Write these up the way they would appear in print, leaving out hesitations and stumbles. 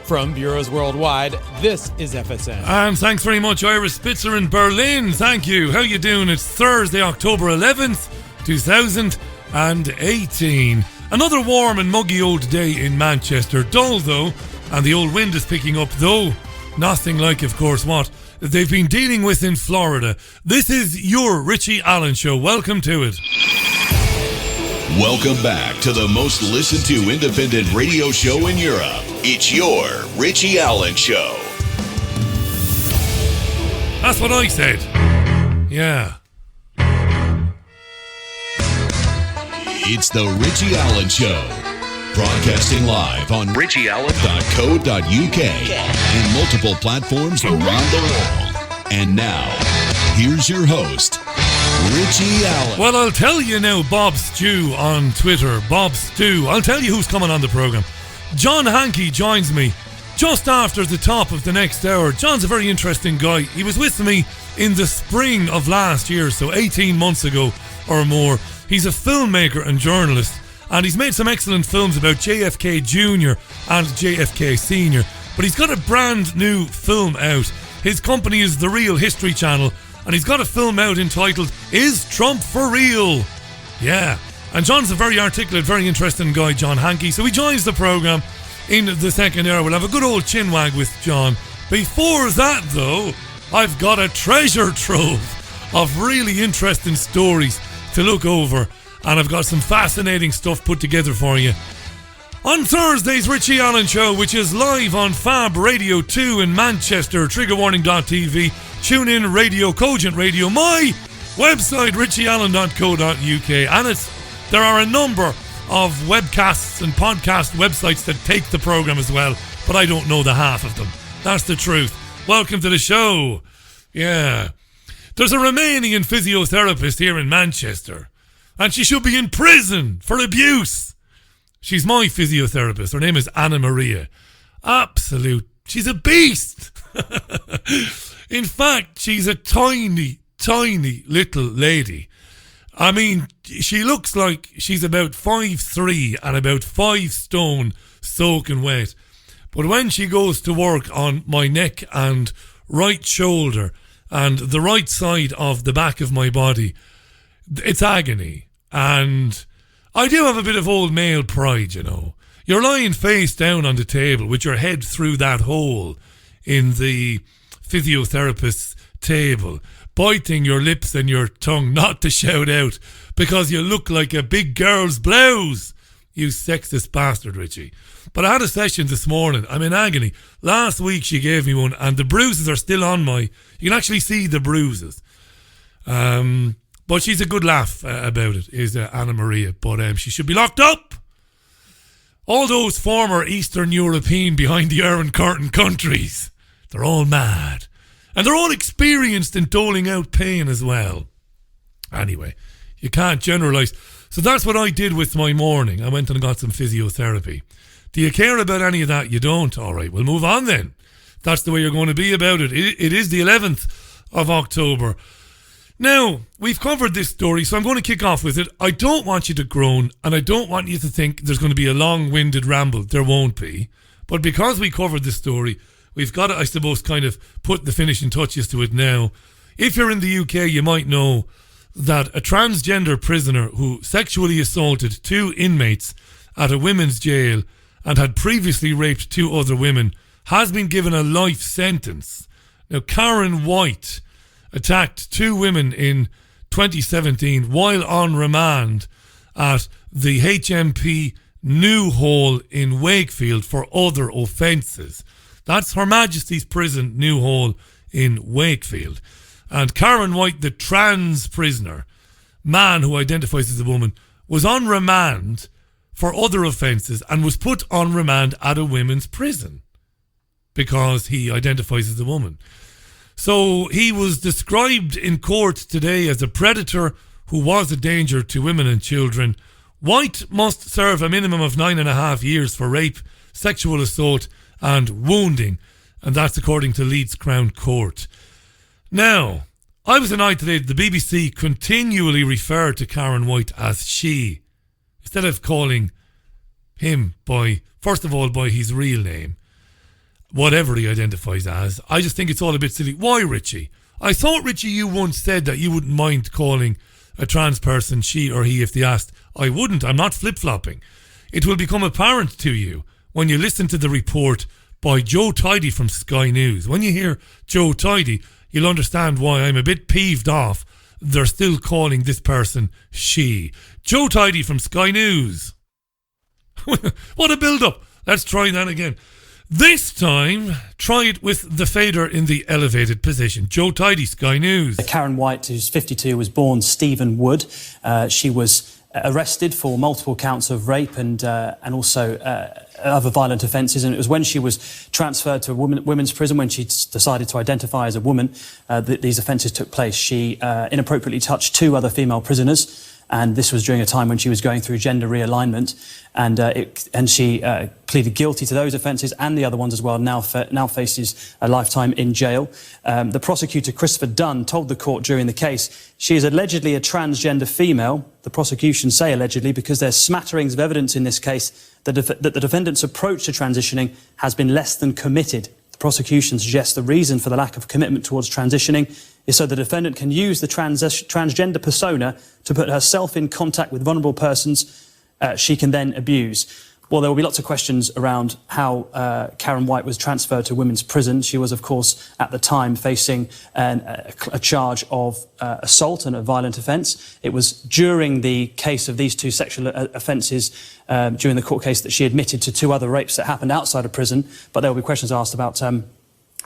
From bureaus worldwide, this is FSN. And thanks very much, Ira Spitzer in Berlin. Thank you. How you doing? It's Thursday, October 11th, 2018. Another warm and muggy old day in Manchester. Dull, though, and the old wind is picking up, though nothing like, of course, what they've been dealing with in Florida. This is your Richie Allen Show. Welcome to it. Welcome back to the most listened to independent radio show in Europe. It's your Richie Allen Show. That's what I said. Yeah. It's the Richie Allen Show. Broadcasting live on richieallen.co.uk and multiple platforms around the world. And now, here's your host, Richie Allen. Well, I'll tell you now, Bob Stew on Twitter. Bob Stew. I'll tell you who's coming on the programme. John Hankey joins me just after the top of the next hour. John's a very interesting guy. He was with me in the spring of last year, so 18 months ago or more. He's a filmmaker and journalist, and he's made some excellent films about JFK Jr. and JFK Sr. But he's got a brand new film out. His company is The Real History Channel, and he's got a film out entitled Is Trump for Real? Yeah. And John's a very articulate, very interesting guy, John Hankey. So he joins the programme in the second hour. We'll have a good old chinwag with John. Before that, though, I've got a treasure trove of really interesting stories to look over. And I've got some fascinating stuff put together for you. On Thursday's Richie Allen Show, which is live on Fab Radio 2 in Manchester, triggerwarning.tv, TuneIn Radio, Cogent Radio, my website, richieallen.co.uk. And there are a number of webcasts and podcast websites that take the programme as well, but I don't know the half of them. That's the truth. Welcome to the show. Yeah. There's a Romanian physiotherapist here in Manchester, and she should be in prison for abuse. She's my physiotherapist. Her name is Anna Maria. She's a beast. In fact, she's a tiny, tiny little lady. I mean, she looks like she's about 5'3" and about 5 stone soaking wet. But when she goes to work on my neck and right shoulder and the right side of the back of my body, it's agony. And I do have a bit of old male pride, you know. You're lying face down on the table with your head through that hole in the physiotherapist's table, biting your lips and your tongue not to shout out because you look like a big girl's blouse. You sexist bastard, Richie. But I had a session this morning. I'm in agony. Last week she gave me one and the bruises are still on you can actually see the bruises. But she's a good laugh about it, is Anna Maria. But she should be locked up. All those former Eastern European behind the Iron Curtain countries, they're all mad. And they're all experienced in doling out pain as well. Anyway, you can't generalise. So that's what I did with my morning. I went and got some physiotherapy. Do you care about any of that? You don't? All right, we'll move on then. That's the way you're going to be about it. It is the 11th of October. Now, we've covered this story, so I'm going to kick off with it. I don't want you to groan, and I don't want you to think there's going to be a long-winded ramble. There won't be. But because we covered this story, we've got to, I suppose, kind of put the finishing touches to it now. If you're in the UK, you might know that a transgender prisoner who sexually assaulted 2 inmates at a women's jail and had previously raped 2 other women has been given a life sentence. Now, Karen White attacked 2 women in 2017 while on remand at the HMP New Hall in Wakefield for other offences. That's Her Majesty's Prison, New Hall in Wakefield. And Karen White, the trans prisoner, man who identifies as a woman, was on remand for other offences and was put on remand at a women's prison because he identifies as a woman. So he was described in court today as a predator who was a danger to women and children. White must serve a minimum of 9.5 years for rape, sexual assault and wounding, and that's according to Leeds Crown Court. Now, I was annoyed today that the BBC continually referred to Karen White as she, instead of calling him by, first of all, by his real name, whatever he identifies as. I just think it's all a bit silly. Why, Richie? I thought, Richie, you once said that you wouldn't mind calling a trans person she or he if they asked. I wouldn't. I'm not flip-flopping. It will become apparent to you when you listen to the report by Joe Tidy from Sky News. When you hear Joe Tidy, you'll understand why I'm a bit peeved off they're still calling this person she. Joe Tidy from Sky News. What a build-up. Let's try that again. This time, try it with the fader in the elevated position. Joe Tidy, Sky News. Karen White, who's 52, was born Stephen Wood. She was arrested for multiple counts of rape and also other violent offences. And it was when she was transferred to a women's prison, when she decided to identify as a woman, that these offences took place. She inappropriately touched 2 other female prisoners. And this was during a time when she was going through gender realignment, and she pleaded guilty to those offences and the other ones as well. Now faces a lifetime in jail. The prosecutor, Christopher Dunn, told the court during the case she is allegedly a transgender female. The prosecution say allegedly because there's smatterings of evidence in this case that the defendant's approach to transitioning has been less than committed. The prosecution suggests the reason for the lack of commitment towards transitioning is so the defendant can use the transgender persona to put herself in contact with vulnerable persons she can then abuse. Well, there will be lots of questions around how Karen White was transferred to women's prison. She was, of course, at the time facing a charge of assault and a violent offence. It was during the case of these 2 sexual offences, during the court case, that she admitted to 2 other rapes that happened outside of prison. But there will be questions asked about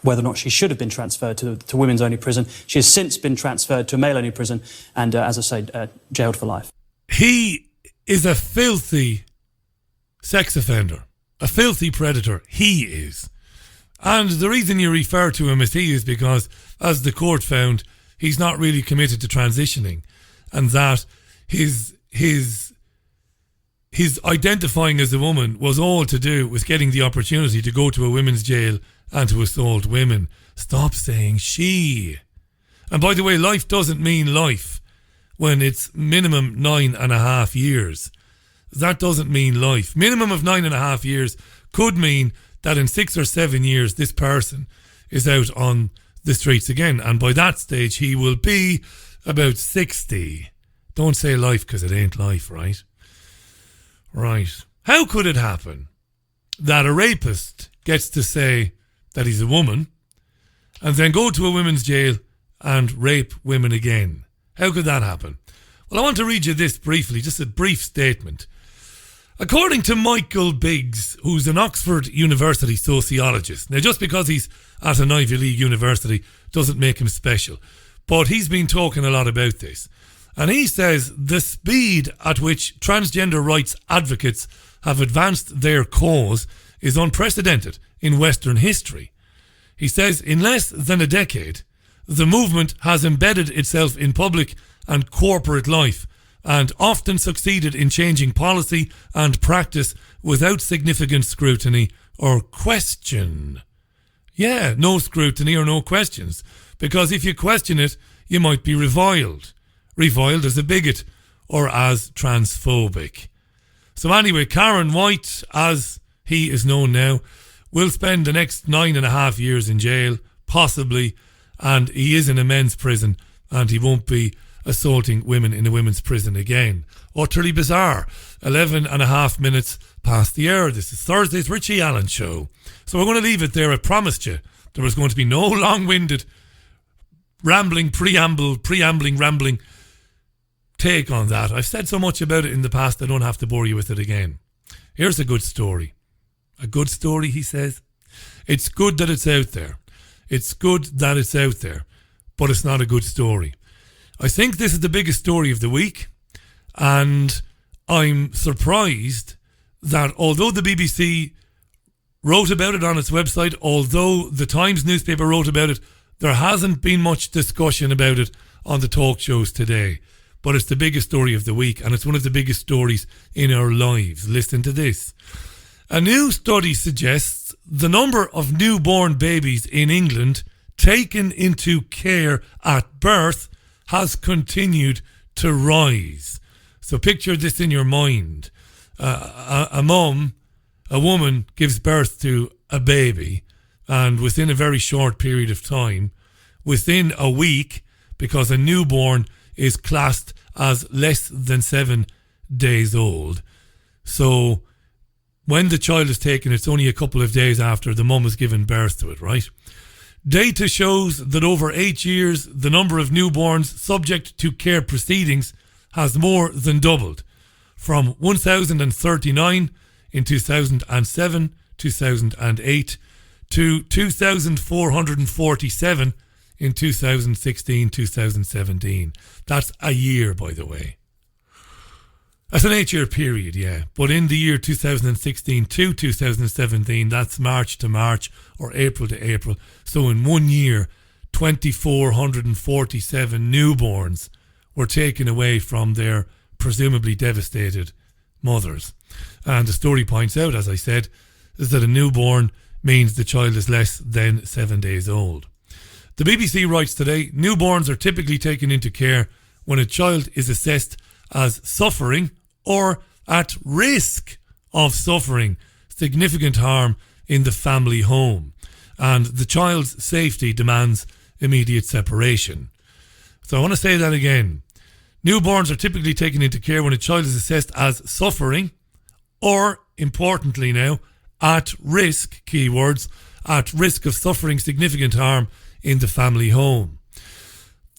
whether or not she should have been transferred to women's-only prison. She has since been transferred to a male-only prison and, as I say, jailed for life. He is a filthy sex offender, a filthy predator. He is. And the reason you refer to him as he is because, as the court found, he's not really committed to transitioning, and that his identifying as a woman was all to do with getting the opportunity to go to a women's jail and to assault women. Stop saying she. And by the way, life doesn't mean life when it's minimum 9.5 years. That doesn't mean life. Minimum of 9.5 years could mean that in 6 or 7 years this person is out on the streets again, and by that stage he will be about 60. Don't say life because it ain't life, right? Right. How could it happen that a rapist gets to say that he's a woman and then go to a women's jail and rape women again? How could that happen? Well, I want to read you this briefly, just a brief statement. According to Michael Biggs, who's an Oxford University sociologist. Now, just because he's at an Ivy League university doesn't make him special. But he's been talking a lot about this. And he says the speed at which transgender rights advocates have advanced their cause is unprecedented in Western history. He says in less than a decade, the movement has embedded itself in public and corporate life and often succeeded in changing policy and practice without significant scrutiny or question. Yeah, no scrutiny or no questions, because if you question it, you might be reviled as a bigot or as transphobic. So anyway, Karen White, as he is known now, will spend the next 9.5 years in jail, possibly, and he is in a men's prison and he won't be assaulting women in a women's prison again. Utterly bizarre. 11.5 minutes past the hour. This is Thursday's Richie Allen Show. So we're going to leave it there. I promised you there was going to be no long-winded rambling take on that. I've said so much about it in the past I don't have to bore you with it again. Here's a good story. A good story, he says. It's good that it's out there. It's good that it's out there. But it's not a good story. I think this is the biggest story of the week, and I'm surprised that although the BBC wrote about it on its website, although the Times newspaper wrote about it, there hasn't been much discussion about it on the talk shows today. But it's the biggest story of the week, and it's one of the biggest stories in our lives. Listen to this. A new study suggests the number of newborn babies in England taken into care at birth has continued to rise. So picture this in your mind. A woman gives birth to a baby, And within a very short period of time, within a week, because a newborn is classed as less than 7 days old. So when the child is taken, it's only a couple of days after the mum has given birth to it, right? Data shows that over 8 years, the number of newborns subject to care proceedings has more than doubled, from 1,039 in 2007, 2008, to 2,447 in 2016, 2017. That's a year, by the way. That's an 8-year period, yeah. But in the year 2016 to 2017, that's March to March or April to April. So in 1 year, 2,447 newborns were taken away from their presumably devastated mothers. And the story points out, as I said, is that a newborn means the child is less than 7 days old. The BBC writes today, newborns are typically taken into care when a child is assessed as suffering or at risk of suffering significant harm in the family home, and the child's safety demands immediate separation. So I want to say that again. Newborns are typically taken into care when a child is assessed as suffering or, importantly now, at risk, keywords, at risk of suffering significant harm in the family home.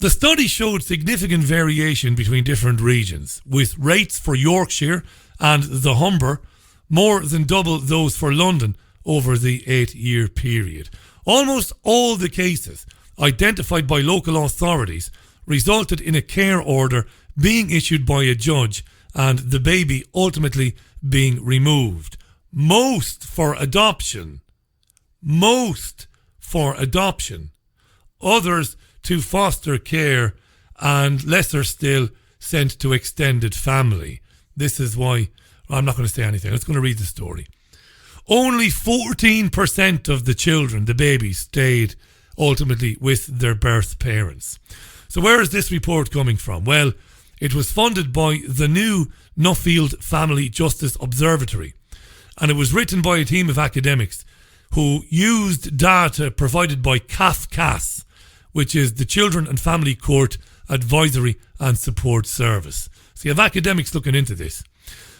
The study showed significant variation between different regions, with rates for Yorkshire and the Humber more than double those for London over the 8-year period. Almost all the cases identified by local authorities resulted in a care order being issued by a judge and the baby ultimately being removed. Most for adoption. Others to foster care, and lesser still sent to extended family. This is why I'm not going to say anything. I'm just going to read the story. Only 14% of the children, the babies, stayed ultimately with their birth parents. So where is this report coming from? Well, it was funded by the new Nuffield Family Justice Observatory, and it was written by a team of academics who used data provided by CAFCAS, which is the Children and Family Court Advisory and Support Service. So you have academics looking into this.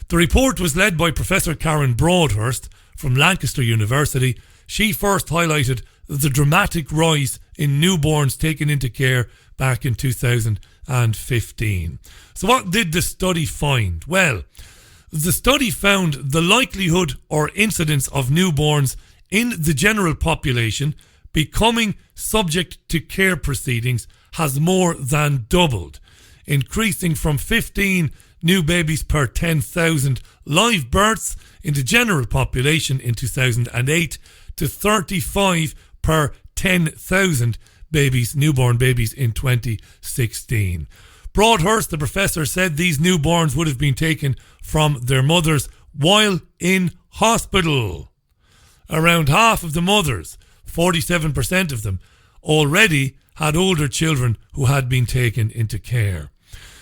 The report was led by Professor Karen Broadhurst from Lancaster University. She first highlighted the dramatic rise in newborns taken into care back in 2015. So what did the study find? Well, the study found the likelihood or incidence of newborns in the general population becoming subject to care proceedings has more than doubled, increasing from 15 new babies per 10,000 live births in the general population in 2008 to 35 per 10,000 babies, newborn babies in 2016. Broadhurst, the professor, said these newborns would have been taken from their mothers while in hospital. Around half of the mothers, 47% of them, already had older children who had been taken into care.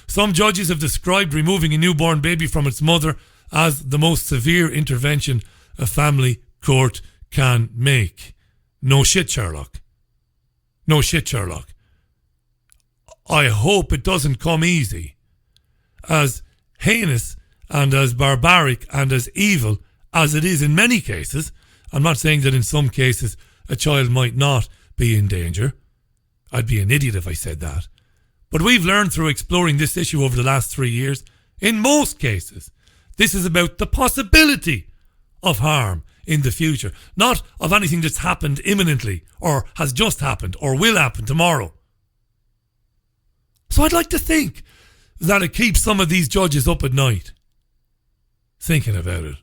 Some judges have described removing a newborn baby from its mother as the most severe intervention a family court can make. No shit, Sherlock. No shit, Sherlock. I hope it doesn't come easy. As heinous and as barbaric and as evil as it is in many cases, I'm not saying that in some cases a child might not be in danger. I'd be an idiot if I said that. But we've learned through exploring this issue over the last 3 years, in most cases, this is about the possibility of harm in the future, not of anything that's happened imminently or has just happened or will happen tomorrow. So I'd like to think that it keeps some of these judges up at night thinking about it.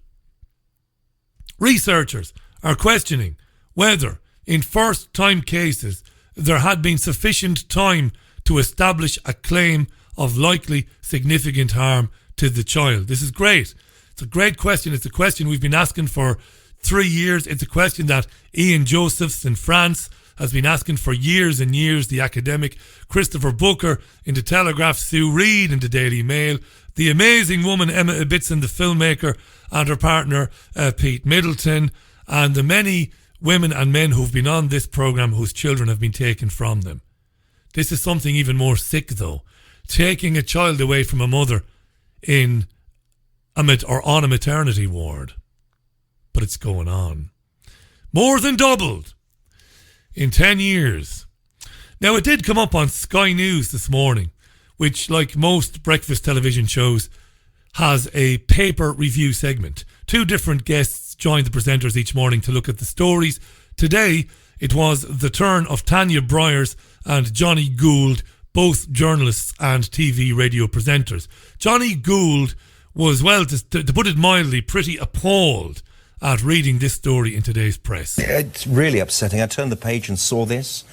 Researchers are questioning whether, in first-time cases, there had been sufficient time to establish a claim of likely significant harm to the child. This is great. It's a great question. It's a question we've been asking for 3 years. It's a question that Ian Josephs in France has been asking for years and years. The academic Christopher Booker in The Telegraph, Sue Reid in the Daily Mail, the amazing woman Emma Ibbitson, the filmmaker, and her partner Pete Middleton, and the many women and men who've been on this programme whose children have been taken from them. This is something even more sick, though. Taking a child away from a mother on a maternity ward. But it's going on. More than doubled in 10 years. Now, it did come up on Sky News this morning, which, like most breakfast television shows, has a paper review segment. 2 different guests join the presenters each morning to look at the stories. Today, it was the turn of Tanya Bryers and Johnny Gould, both journalists and TV radio presenters. Johnny Gould was, well, to put it mildly, pretty appalled at reading this story in today's press. It's really upsetting. I turned the page and saw this.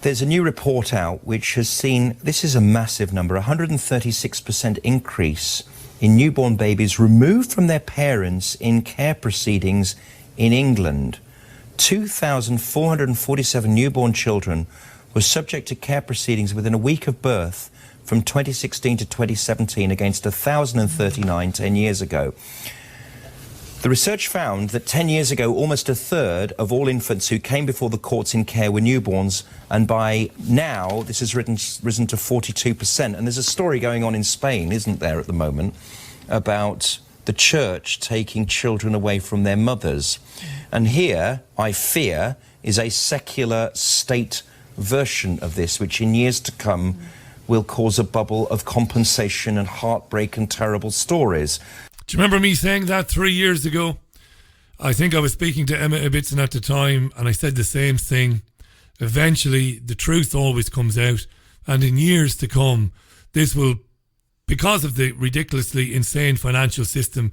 There's a new report out which has seen, this is a massive number, 136% increase in newborn babies removed from their parents in care proceedings in England. 2,447 newborn children were subject to care proceedings within a week of birth from 2016 to 2017 against 1,039 10 years ago. The research found that 10 years ago, almost a third of all infants who came before the courts in care were newborns, and by now this has risen to 42%. And there's a story going on in Spain, isn't there, at the moment, about the church taking children away from their mothers. And here, I fear, is a secular state version of this, which in years to come will cause a bubble of compensation and heartbreak and terrible stories. Do you remember me saying that 3 years ago? I think I was speaking to Emma Ibbotson at the time, and I said the same thing. Eventually, the truth always comes out, and in years to come, this will, because of the ridiculously insane financial system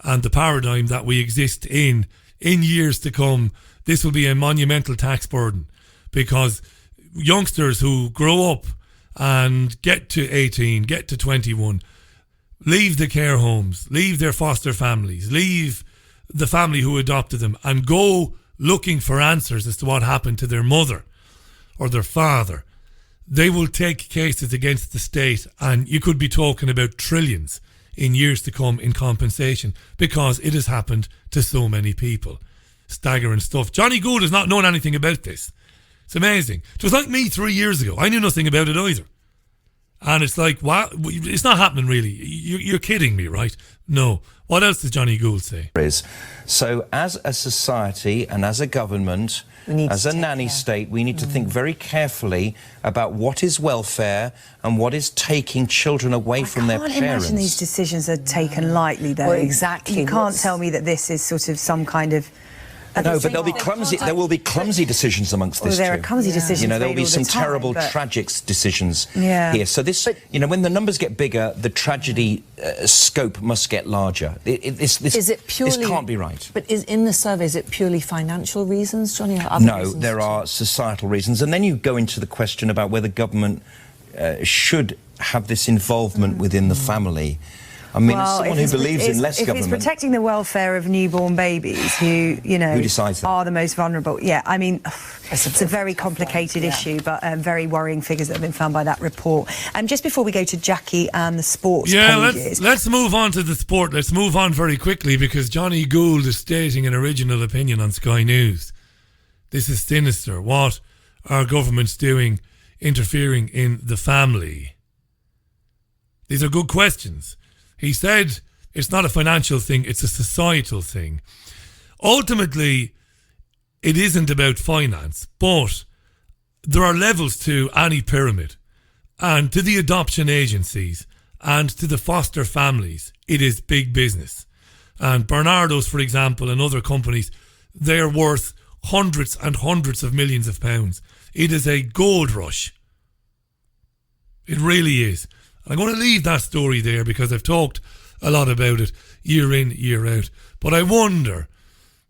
and the paradigm that we exist in years to come, this will be a monumental tax burden, because youngsters who grow up and get to 18, get to 21, leave the care homes, leave their foster families, leave the family who adopted them, and go looking for answers as to what happened to their mother or their father. They will take cases against the state, and you could be talking about trillions in years to come in compensation, because it has happened to so many people. Staggering stuff. Johnny Gould has not known anything about this. It's amazing. It was like me 3 years ago. I knew nothing about it either. And it's like, wow, it's not happening really. You're kidding me, right? No. What else does Johnny Gould say? So as a society and as a government, as a nanny state, we need to think very carefully about what is welfare and what is taking children away from their parents. I can't imagine these decisions are taken lightly, though. Well, exactly. You can't tell me that this is sort of some kind of... No, but there'll be clumsy. There will be clumsy decisions amongst this. There are clumsy decisions. You know, there'll be some time, terrible, tragic decisions here. So this, you know, when the numbers get bigger, the tragedy scope must get larger. This can't be right. But in the survey, is it purely financial reasons, Johnny? Or other no, reasons there are societal reasons, and then you go into the question about whether government should have this involvement within the family. I mean, as someone who believes in less government... If it's protecting the welfare of newborn babies who, you know, who decides that? Are the most vulnerable. Yeah, I mean, it's a very complicated issue, but very worrying figures that have been found by that report. And just before we go to Jackie and the sports pages... let's move on to the sport. Let's move on very quickly, because Johnny Gould is stating an original opinion on Sky News. This is sinister. What are governments doing interfering in the family? These are good questions. He said it's not a financial thing, it's a societal thing. Ultimately, it isn't about finance, but there are levels to any pyramid. And to the adoption agencies and to the foster families, it is big business. And Bernardo's, for example, and other companies, they're worth hundreds and hundreds of millions of pounds. It is a gold rush. It really is. I'm going to leave that story there, because I've talked a lot about it year in, year out. But I wonder,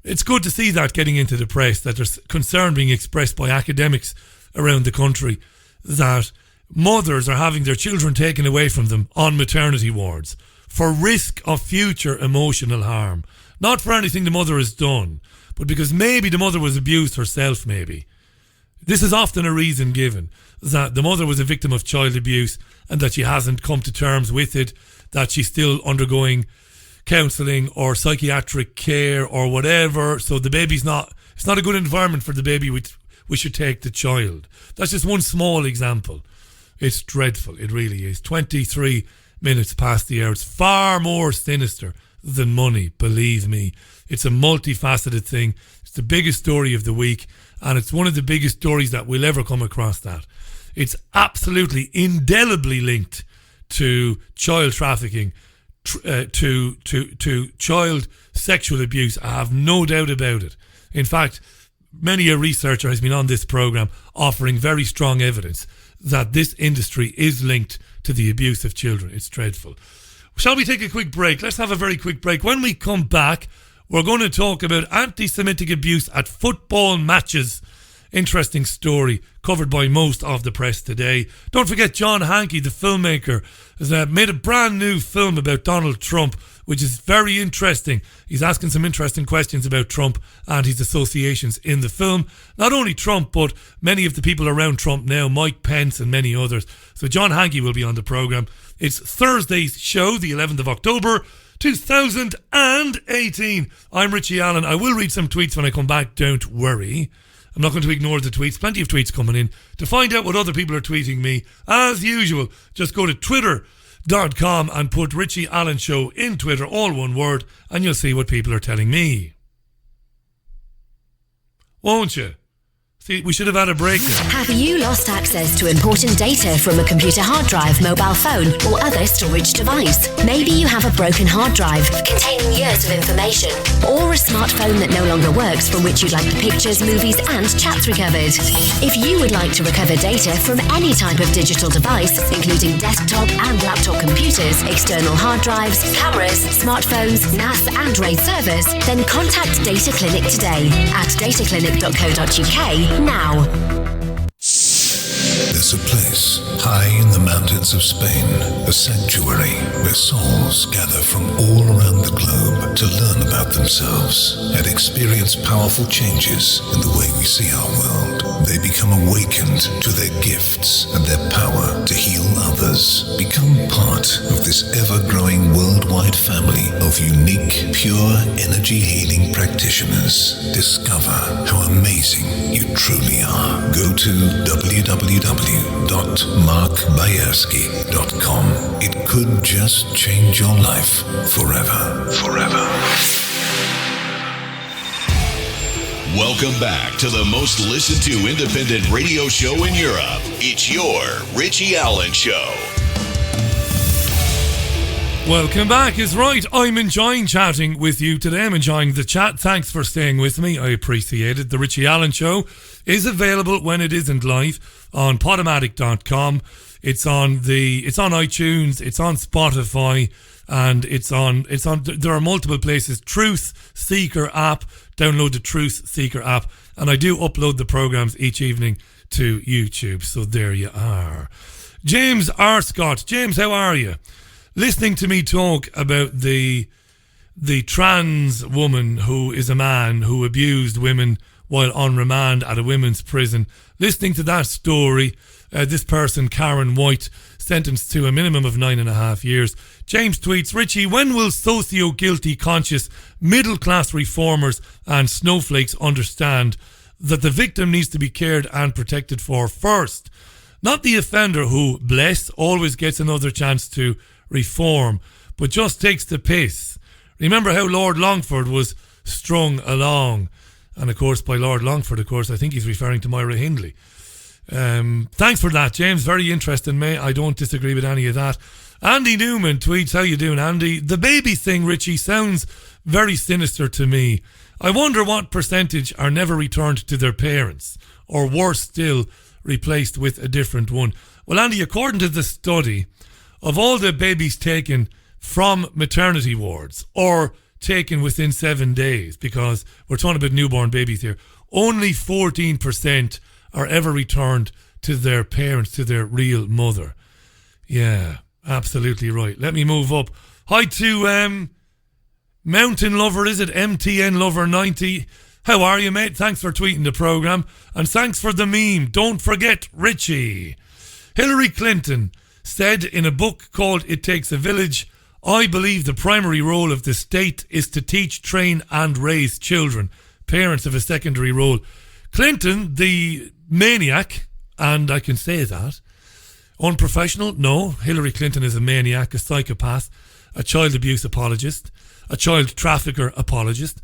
it's good to see that getting into the press, that there's concern being expressed by academics around the country that mothers are having their children taken away from them on maternity wards for risk of future emotional harm. Not for anything the mother has done, but because maybe the mother was abused herself, maybe. This is often a reason given, that the mother was a victim of child abuse and that she hasn't come to terms with it, that she's still undergoing counselling or psychiatric care or whatever. So the baby's it's not a good environment for the baby. We should take the child. That's just one small example. It's dreadful. It really is. 23 minutes past the hour. It's far more sinister than money, believe me. It's a multifaceted thing. It's the biggest story of the week, and it's one of the biggest stories that we'll ever come across that. It's absolutely indelibly linked to child trafficking, to child sexual abuse. I have no doubt about it. In fact, many a researcher has been on this programme offering very strong evidence that this industry is linked to the abuse of children. It's dreadful. Shall we take a quick break? Let's have a very quick break. When we come back, we're going to talk about anti-Semitic abuse at football matches. Interesting story covered by most of the press today. Don't forget John Hankey, the filmmaker, has made a brand new film about Donald Trump, which is very interesting. He's asking some interesting questions about Trump and his associations in the film. Not only Trump, but many of the people around Trump now, Mike Pence and many others. So John Hankey will be on the programme. It's Thursday's show, the 11th of October, 2018. I'm Richie Allen. I will read some tweets when I come back, don't worry. I'm not going to ignore the tweets. Plenty of tweets coming in. To find out what other people are tweeting me, as usual, just go to twitter.com and put Richie Allen Show in Twitter, all one word, and you'll see what people are telling me. Won't you? See, we should have had a break there. Have you lost access to important data from a computer hard drive, mobile phone, or other storage device? Maybe you have a broken hard drive containing years of information, or a smartphone that no longer works from which you'd like the pictures, movies, and chats recovered. If you would like to recover data from any type of digital device, including desktop and laptop computers, external hard drives, cameras, smartphones, NAS, and RAID servers, then contact Data Clinic today at dataclinic.co.uk. Now. There's a place high in the mountains of Spain, a sanctuary where souls gather from all around the globe to learn about themselves and experience powerful changes in the way we see our world. They become awakened to their gifts and their power to heal others. Become part of this ever-growing worldwide family of unique, pure energy healing practitioners. Discover how amazing you truly are. Go to www.markbayerski.com. It could just change your life forever. Forever. Welcome back to the most listened to independent radio show in Europe. It's your Richie Allen Show. Welcome back is right. I'm enjoying chatting with you today. I'm enjoying the chat. Thanks for staying with me. I appreciate it. The Richie Allen Show is available when it isn't live on Podomatic.com. It's on iTunes, it's on Spotify, and it's on there are multiple places. Truth Seeker app. Download the Truth Seeker app, and I do upload the programs each evening to YouTube. So there you are. James R. Scott. James, how are you? Listening to me talk about the trans woman who is a man who abused women while on remand at a women's prison. Listening to that story, this person, Karen White, sentenced to a minimum of 9.5 years. James tweets, Richie, when will socio-guilty conscious middle-class reformers and snowflakes understand that the victim needs to be cared and protected for first? Not the offender who, bless, always gets another chance to reform, but just takes the piss. Remember how Lord Longford was strung along? And of course, by Lord Longford, of course, I think he's referring to Myra Hindley. Thanks for that, James. Very interesting, mate. I don't disagree with any of that. Andy Newman tweets, how you doing, Andy? The baby thing, Richie, sounds very sinister to me. I wonder what percentage are never returned to their parents, or worse still, replaced with a different one. Well, Andy, according to the study, of all the babies taken from maternity wards or taken within 7 days, because we're talking about newborn babies here, only 14% are ever returned to their parents, to their real mother. Yeah, absolutely right. Let me move up. Hi to Mountain Lover, is it? MTN Lover 90. How are you, mate? Thanks for tweeting the programme. And thanks for the meme. Don't forget Richie. Hillary Clinton said in a book called It Takes a Village, I believe the primary role of the state is to teach, train and raise children. Parents have a secondary role. Clinton, the maniac, and I can say that, unprofessional? No. Hillary Clinton is a maniac, a psychopath, a child abuse apologist, a child trafficker apologist.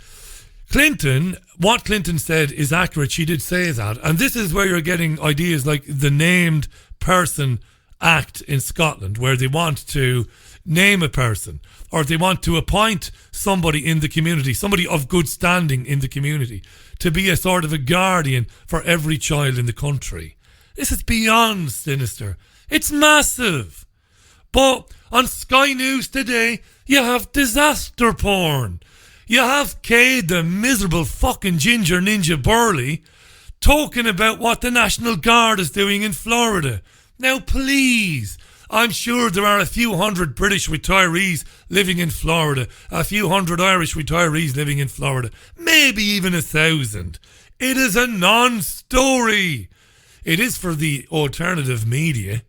Clinton, what Clinton said is accurate. She did say that. And this is where you're getting ideas like the Named Person Act in Scotland, where they want to name a person, or they want to appoint somebody in the community, somebody of good standing in the community, to be a sort of a guardian for every child in the country. This is beyond sinister. It's massive. But on Sky News today, you have disaster porn. You have Kay, the miserable fucking ginger ninja Burley, talking about what the National Guard is doing in Florida. Now, please, I'm sure there are a few hundred British retirees living in Florida, a few hundred Irish retirees living in Florida, maybe even 1,000. It is a non-story. It is for the alternative media.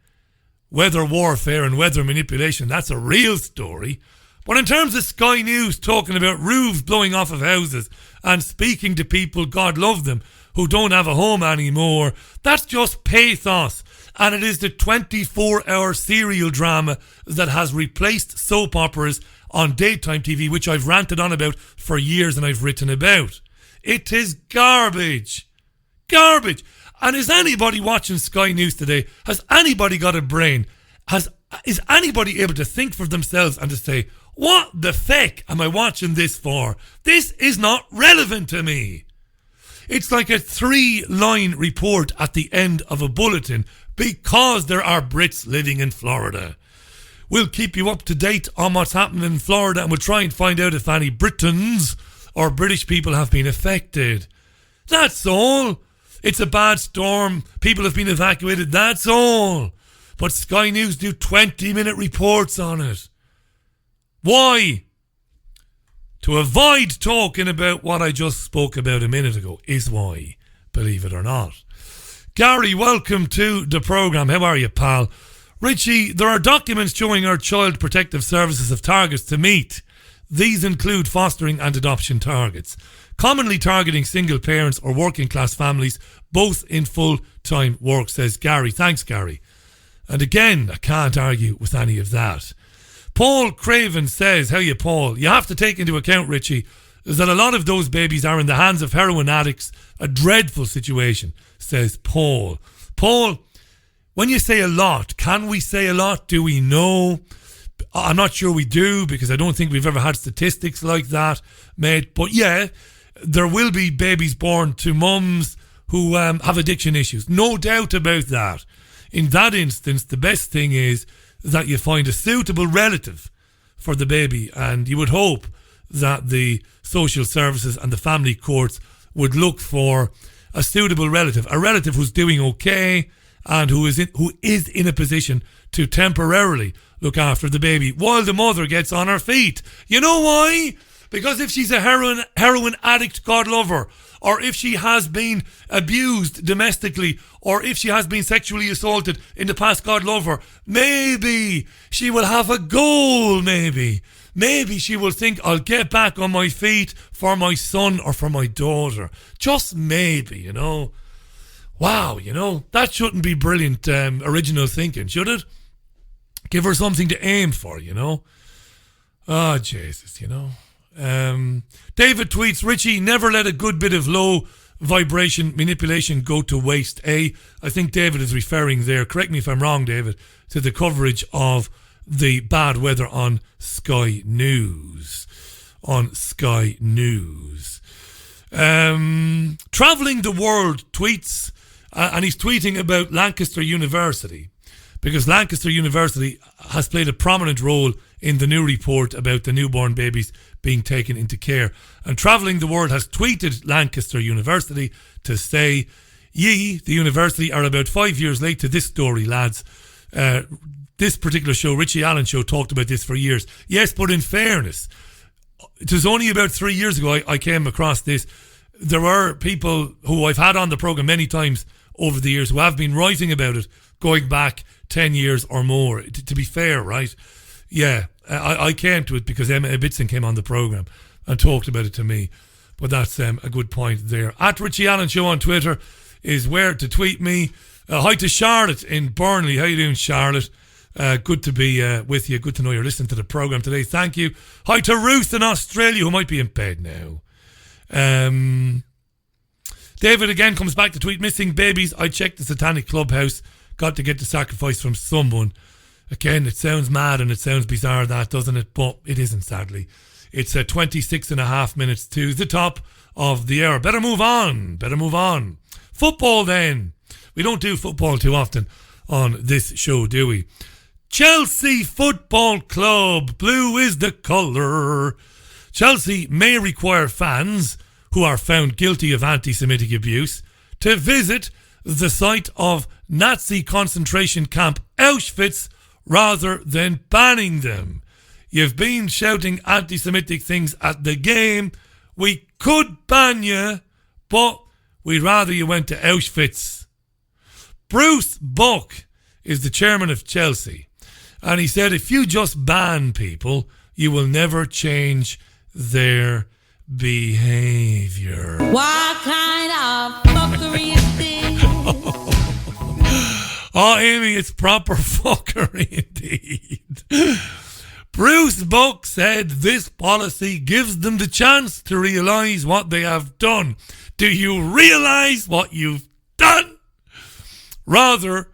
Weather warfare and weather manipulation, that's a real story. But in terms of Sky News talking about roofs blowing off of houses and speaking to people, God love them, who don't have a home anymore, that's just pathos. And it is the 24-hour serial drama that has replaced soap operas on daytime TV, which I've ranted on about for years and I've written about. It is garbage. Garbage. And is anybody watching Sky News today, has anybody got a brain? Is anybody able to think for themselves and to say, what the feck am I watching this for? This is not relevant to me. It's like a 3-line report at the end of a bulletin because there are Brits living in Florida. We'll keep you up to date on what's happening in Florida and we'll try and find out if any Britons or British people have been affected. That's all. It's a bad storm. People have been evacuated. That's all. But Sky News do 20-minute reports on it. Why? To avoid talking about what I just spoke about a minute ago is why, believe it or not. Gary, welcome to the programme. How are you, pal? Richie, there are documents showing our Child Protective Services have targets to meet. These include fostering and adoption targets, commonly targeting single parents or working class families, both in full-time work, says Gary. Thanks, Gary. And again, I can't argue with any of that. Paul Craven says, how you, Paul? You have to take into account, Richie, is that a lot of those babies are in the hands of heroin addicts. A dreadful situation, says Paul. Paul, when you say a lot, can we say a lot? Do we know? I'm not sure we do, because I don't think we've ever had statistics like that, mate. But yeah, there will be babies born to mums who have addiction issues. No doubt about that. In that instance, the best thing is that you find a suitable relative for the baby, and you would hope that the social services and the family courts would look for a suitable relative, a relative who's doing okay and who is in a position to temporarily look after the baby while the mother gets on her feet. You know why? Because if she's a heroin addict, God love her, or if she has been abused domestically, or if she has been sexually assaulted in the past, God love her, maybe she will have a goal, maybe. Maybe she will think, I'll get back on my feet for my son or for my daughter. Just maybe, you know. Wow, you know, that shouldn't be brilliant original thinking, should it? Give her something to aim for, you know. Oh, Jesus, you know. David tweets, Richie, never let a good bit of low vibration manipulation go to waste. I think David is referring there, correct me if I'm wrong, David, to the coverage of the bad weather on Sky News. Travelling the World tweets, and he's tweeting about Lancaster University, because Lancaster University has played a prominent role in the new report about the newborn babies being taken into care. And Travelling the World has tweeted Lancaster University to say, ye, the university, are about 5 years late to this story, lads. This particular show, Richie Allen Show, talked about this for years. Yes, but in fairness, it was only about 3 years ago I came across this. There were people who I've had on the programme many times over the years who have been writing about it going back 10 years or more, to be fair, right? Yeah, I came to it because Emma Ibbitson came on the programme and talked about it to me. But that's a good point there. At Richie Allen Show on Twitter is where to tweet me. Hi to Charlotte in Burnley. How you doing, Charlotte? Good to be with you. Good to know you're listening to the programme today. Thank you. Hi to Ruth in Australia, who might be in bed now. David again comes back to tweet, missing babies. I checked the Satanic Clubhouse. Got to get the sacrifice from someone. Again, it sounds mad and it sounds bizarre, that, doesn't it? But it isn't, sadly. It's 26 and a half minutes to the top of the hour. Better move on. Football then. We don't do football too often on this show, do we? Chelsea Football Club. Blue is the colour. Chelsea may require fans who are found guilty of anti-Semitic abuse to visit the site of Nazi concentration camp Auschwitz rather than banning them. You've been shouting anti-Semitic things at the game. We could ban you, but we'd rather you went to Auschwitz. Bruce Buck is the chairman of Chelsea, and he said if you just ban people, you will never change their behaviour. What kind of fuckery is this? Oh, Amy, it's proper fuckery indeed. Bruce Buck said this policy gives them the chance to realise what they have done. Do you realise what you've done? Rather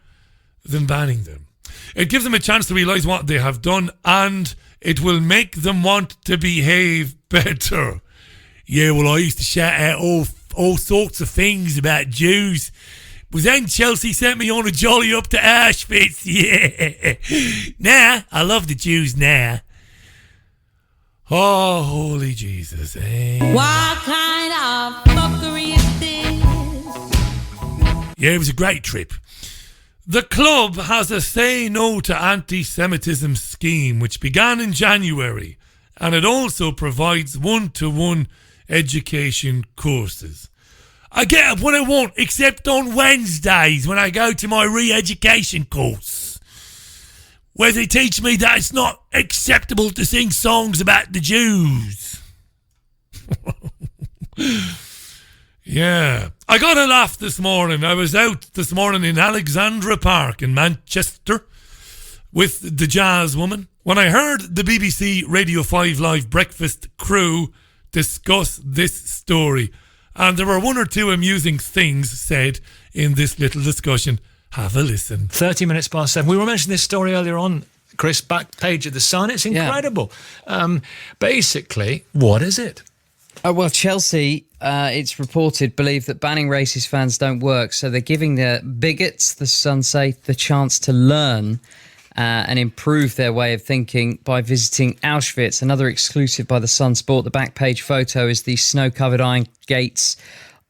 than banning them. It gives them a chance to realise what they have done, and it will make them want to behave better. Yeah, well, I used to shout out all sorts of things about Jews. But then Chelsea sent me on a jolly up to Auschwitz. Yeah. Nah, I love the Jews now. Oh, holy Jesus. What kind of fuckery is this? Yeah, it was a great trip. The club has a Say No to Anti-Semitism scheme, which began in January, and it also provides one-to-one education courses. I get what I want, except on Wednesdays when I go to my re-education course, where they teach me that it's not acceptable to sing songs about the Jews. Yeah. I got a laugh this morning. I was out this morning in Alexandra Park in Manchester with the jazz woman when I heard the BBC Radio 5 Live breakfast crew discuss this story. And there were one or two amusing things said in this little discussion. Have a listen. 30 minutes past 7. We were mentioning this story earlier on, Chris, back page of the Sun. It's incredible. Yeah. Basically, what is it? Well, Chelsea, it's reported, believe that banning racist fans don't work. So they're giving the bigots, the Sun say, the chance to learn and improve their way of thinking by visiting Auschwitz. Another exclusive by the Sun Sport. The back page photo is the snow-covered iron gates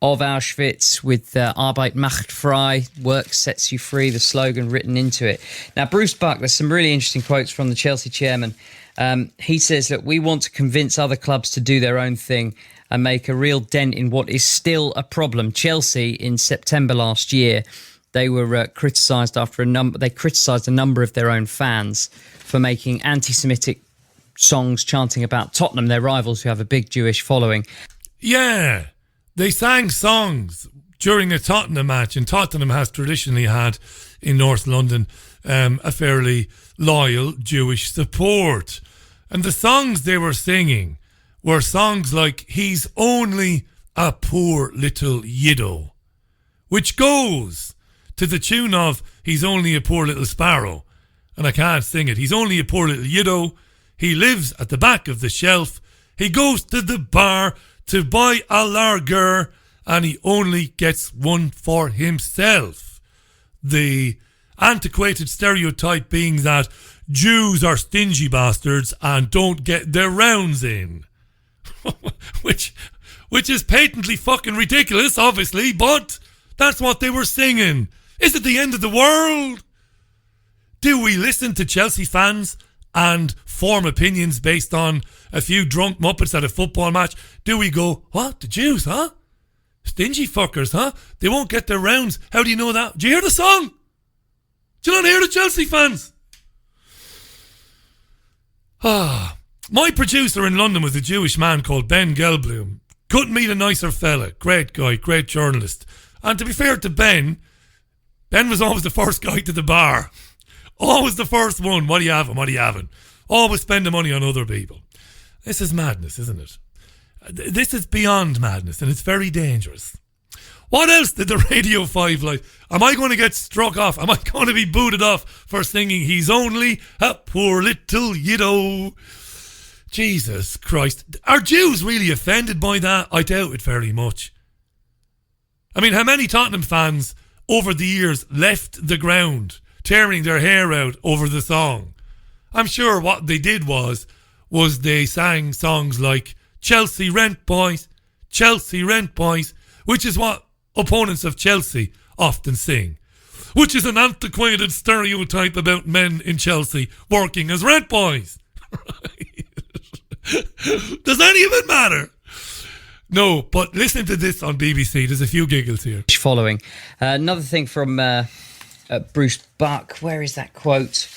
of Auschwitz with Arbeit macht frei, work sets you free, the slogan written into it. Now, Bruce Buck, there's some really interesting quotes from the Chelsea chairman. He says that we want to convince other clubs to do their own thing and make a real dent in what is still a problem. Chelsea, in September last year, they were criticised after they criticised a number of their own fans for making anti-Semitic songs chanting about Tottenham, their rivals who have a big Jewish following. Yeah, they sang songs during a Tottenham match, and Tottenham has traditionally had in North London a fairly loyal Jewish support. And the songs they were singing were songs like He's Only a Poor Little Yiddo, which goes to the tune of He's Only a Poor Little Sparrow. And I can't sing it. He's only a poor little yiddo. He lives at the back of the shelf. He goes to the bar to buy a lager, and he only gets one for himself. The antiquated stereotype being that Jews are stingy bastards and don't get their rounds in. which is patently fucking ridiculous, obviously, but that's what they were singing. Is it the end of the world? Do we listen to Chelsea fans and form opinions based on a few drunk muppets at a football match? Do we go, what, the Jews, huh? Stingy fuckers, huh? They won't get their rounds. How do you know that? Do you hear the song? Do you not hear the Chelsea fans? My producer in London was a Jewish man called Ben Gelblum. Couldn't meet a nicer fella. Great guy, great journalist. And to be fair to Ben was always the first guy to the bar. Always the first one. What are you having? What are you having? Always spending money on other people. This is madness, isn't it? This is beyond madness, and it's very dangerous. What else did the Radio 5 like? Am I going to get struck off? Am I going to be booted off for singing He's Only a Poor Little Yido? Jesus Christ. Are Jews really offended by that? I doubt it very much. I mean, how many Tottenham fans over the years left the ground tearing their hair out over the song? I'm sure what they did was they sang songs like Chelsea Rent Boys, which is what opponents of Chelsea often sing, which is an antiquated stereotype about men in Chelsea working as rent boys. Does any of it matter? No, but listen to this on BBC. There's a few giggles here. Following. Another thing from Bruce Buck. Where is that quote?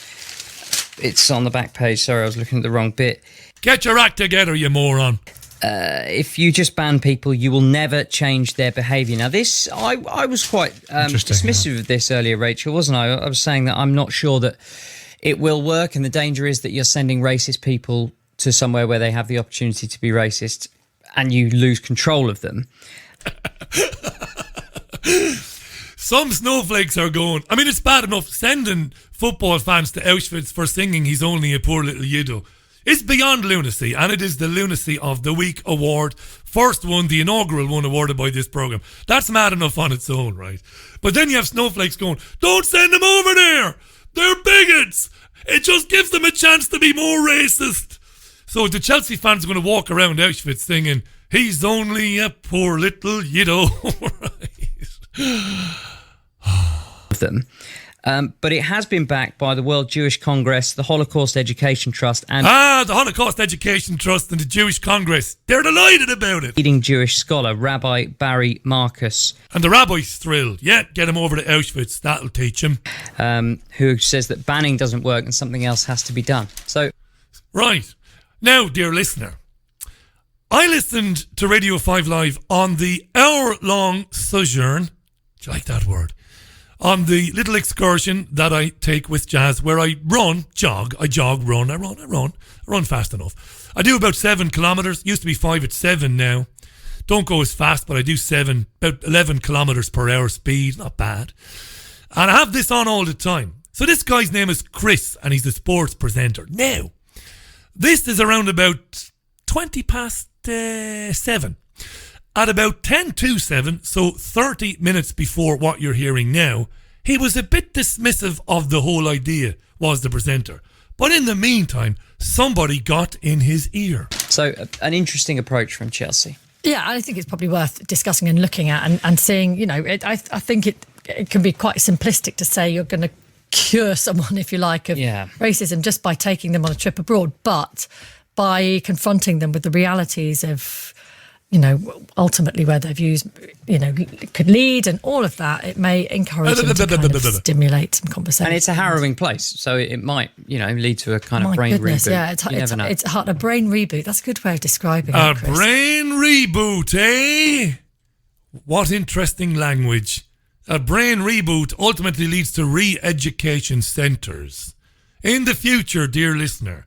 It's on the back page. Sorry, I was looking at the wrong bit. Get your act together, you moron. If you just ban people, you will never change their behaviour. Now, this, I was quite dismissive of this earlier, Rachel, wasn't I? I was saying that I'm not sure that it will work, and the danger is that you're sending racist people to somewhere where they have the opportunity to be racist and you lose control of them. Some snowflakes are going, I mean, it's bad enough sending football fans to Auschwitz for singing He's Only a Poor Little Yido. It's beyond lunacy, and it is the Lunacy of the Week award. First one, the inaugural one awarded by this programme. That's mad enough on its own, right? But then you have snowflakes going, don't send them over there! They're bigots! It just gives them a chance to be more racist. So the Chelsea fans are going to walk around Auschwitz singing, He's only a poor little Yido. Them. But it has been backed by the World Jewish Congress, the Holocaust Education Trust, and the Holocaust Education Trust and the Jewish Congress. They're delighted about it. Leading Jewish scholar, Rabbi Barry Marcus. And the rabbi's thrilled. Yeah, get him over to Auschwitz. That'll teach him. Who says that banning doesn't work and something else has to be done. So, right. Now, dear listener, I listened to Radio 5 Live on the hour-long sojourn. Do you like that word? On the little excursion that I take with Jazz, where I run fast enough. I do about 7 kilometres. Used to be 5 at 7 now. Don't go as fast, but I do 7, about 11 kilometres per hour speed. Not bad. And I have this on all the time. So this guy's name is Chris, and he's a sports presenter. Now, this is around about 20 past 7. At about 10 to 7, so 30 minutes before what you're hearing now, he was a bit dismissive of the whole idea, was the presenter. But in the meantime, somebody got in his ear. So, an interesting approach from Chelsea. Yeah, I think it's probably worth discussing and looking at and seeing, you know, I think it can be quite simplistic to say you're going to cure someone, if you like, of racism just by taking them on a trip abroad, but by confronting them with the realities of, you know, ultimately where their views, you know, could lead and all of that, it may encourage them to kind of stimulate some conversation. And it's a harrowing place, so it might, you know, lead to a kind of brain reboot. Yeah, it's a brain reboot. That's a good way of describing it, A Chris. brain reboot, eh? What interesting language. A brain reboot ultimately leads to re-education centres. In the future, dear listener,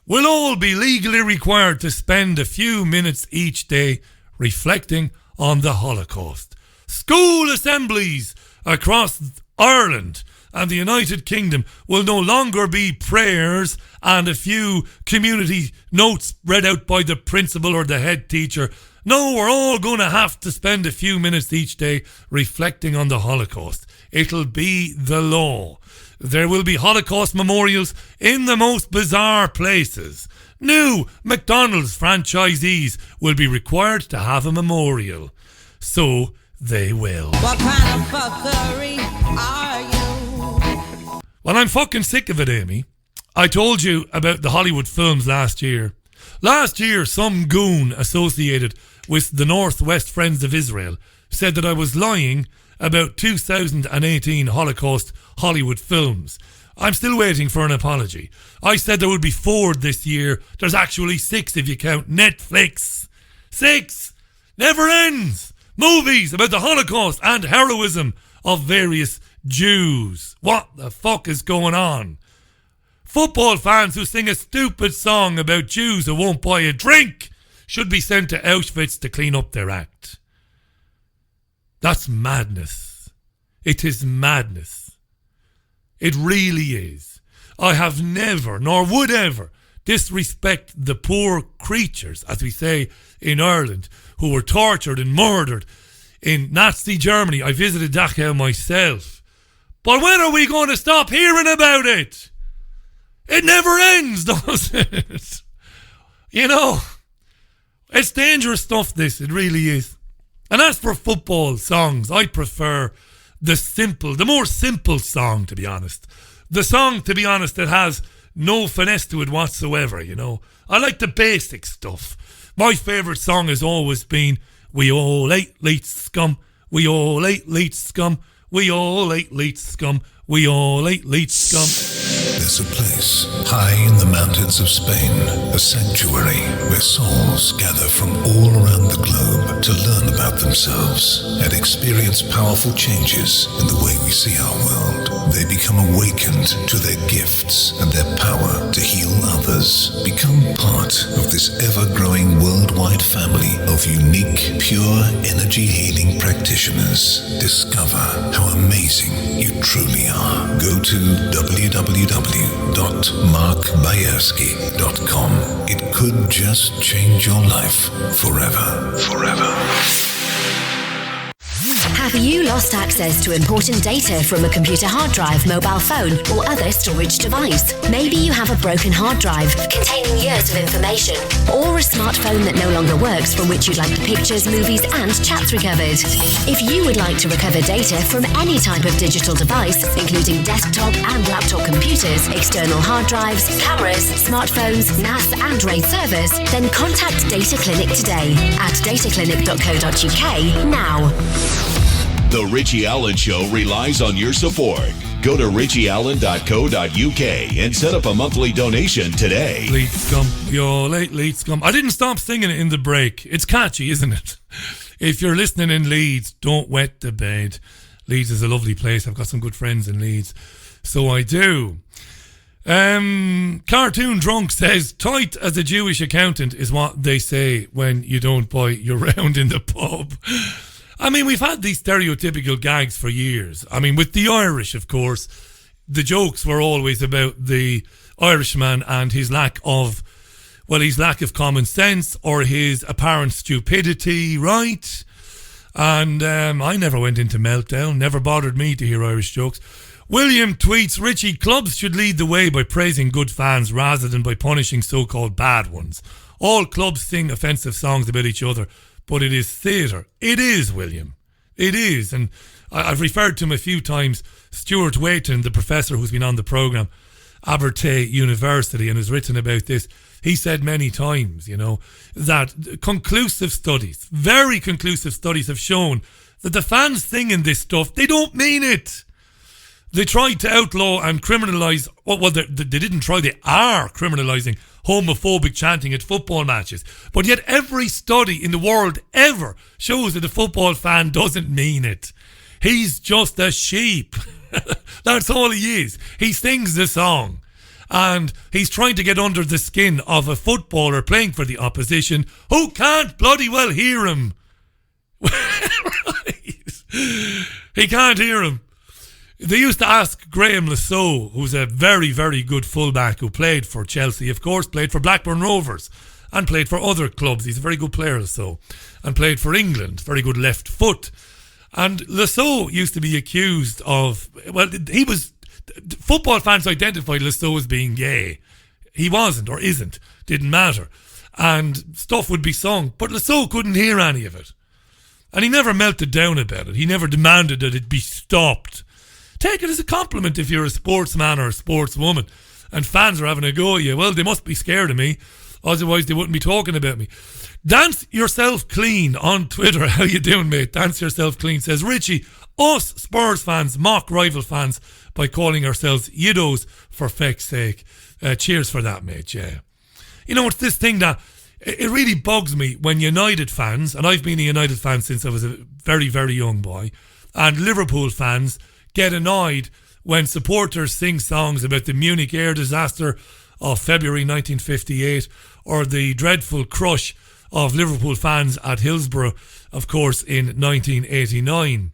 we'll all be legally required to spend a few minutes each day reflecting on the Holocaust. School assemblies across Ireland and the United Kingdom will no longer be prayers and a few community notes read out by the principal or the head teacher. No, we're all going to have to spend a few minutes each day reflecting on the Holocaust. It'll be the law. There will be Holocaust memorials in the most bizarre places. New McDonald's franchisees will be required to have a memorial. So they will. What kind of fuckery are you? Well, I'm fucking sick of it, Amy. I told you about the Hollywood films last year. Last year, some goon associated with the Northwest Friends of Israel said that I was lying about 2018 Holocaust Hollywood films. I'm still waiting for an apology. I said there would be 4 this year. There's actually 6 if you count Netflix. 6! Never ends! Movies about the Holocaust and heroism of various Jews. What the fuck is going on? Football fans who sing a stupid song about Jews who won't buy a drink should be sent to Auschwitz to clean up their act. That's madness. It is madness. It really is. I have never, nor would ever, disrespect the poor creatures, as we say in Ireland, who were tortured and murdered in Nazi Germany. I visited Dachau myself. But when are we going to stop hearing about it? It never ends, does it? You know, it's dangerous stuff, this. It really is. And as for football songs, I prefer the more simple song, to be honest. The song, to be honest, that has no finesse to it whatsoever, you know. I like the basic stuff. My favourite song has always been We All Ate Late Scum, We All Ate Late Scum, We All Ate Late Scum, We All Ate Late Scum. There's a place high in the mountains of Spain, a sanctuary where souls gather from all around the globe to learn about themselves and experience powerful changes in the way we see our world. They become awakened to their gifts and their power to heal others. Become part of this ever-growing worldwide family of unique, pure energy healing practitioners. Discover how amazing you truly are. Go to www.markbayerski.com. It could just change your life forever. Forever. Have you lost access to important data from a computer hard drive, mobile phone, or other storage device? Maybe you have a broken hard drive containing years of information, or a smartphone that no longer works from which you'd like the pictures, movies, and chats recovered. If you would like to recover data from any type of digital device, including desktop and laptop computers, external hard drives, cameras, smartphones, NAS, and RAID servers, then contact Data Clinic today at dataclinic.co.uk now. The Richie Allen Show relies on your support. Go to richieallen.co.uk and set up a monthly donation today. Late Scum, yo, late Scum. I didn't stop singing it in the break. It's catchy, isn't it? If you're listening in Leeds, don't wet the bed. Leeds is a lovely place. I've got some good friends in Leeds. So I do. Cartoon Drunk says, tight as a Jewish accountant is what they say when you don't buy your round in the pub. I mean, we've had these stereotypical gags for years. I mean, with the Irish, of course, the jokes were always about the Irishman and his lack of common sense or his apparent stupidity, right? And I never went into meltdown, never bothered me to hear Irish jokes. William tweets, Richie, clubs should lead the way by praising good fans rather than by punishing so-called bad ones. All clubs sing offensive songs about each other, but it is theatre. It is, William. It is. And I've referred to him a few times. Stuart Wayton, the professor who's been on the programme, Abertay University, and has written about this. He said many times, you know, that conclusive studies, very conclusive studies have shown that the fans singing this stuff, they don't mean it. They tried to outlaw and criminalise, well, they didn't try, they are criminalising homophobic chanting at football matches. But yet every study in the world ever shows that a football fan doesn't mean it. He's just a sheep. That's all he is. He sings the song. And he's trying to get under the skin of a footballer playing for the opposition who can't bloody well hear him. Right. He can't hear him. They used to ask Graham Lasso, who's a very, very good fullback who played for Chelsea, of course, played for Blackburn Rovers and played for other clubs. He's a very good player, Lasso, and played for England, very good left foot. And Lasso used to be accused of, well, football fans identified Lasso as being gay. He wasn't or isn't, didn't matter. And stuff would be sung, but Lasso couldn't hear any of it. And he never melted down about it. He never demanded that it be stopped. Take it as a compliment if you're a sportsman or a sportswoman and fans are having a go at you. Well, they must be scared of me, otherwise they wouldn't be talking about me. Dance Yourself Clean on Twitter. How you doing, mate? Dance Yourself Clean says, Richie, Us Spurs fans mock rival fans by calling ourselves Yidos for feck's sake. Cheers for that, mate, yeah. You know, it's this thing that it really bugs me when United fans, and I've been a United fan since I was a very, very young boy, and Liverpool fans get annoyed when supporters sing songs about the Munich air disaster of February 1958 or the dreadful crush of Liverpool fans at Hillsborough, of course, in 1989.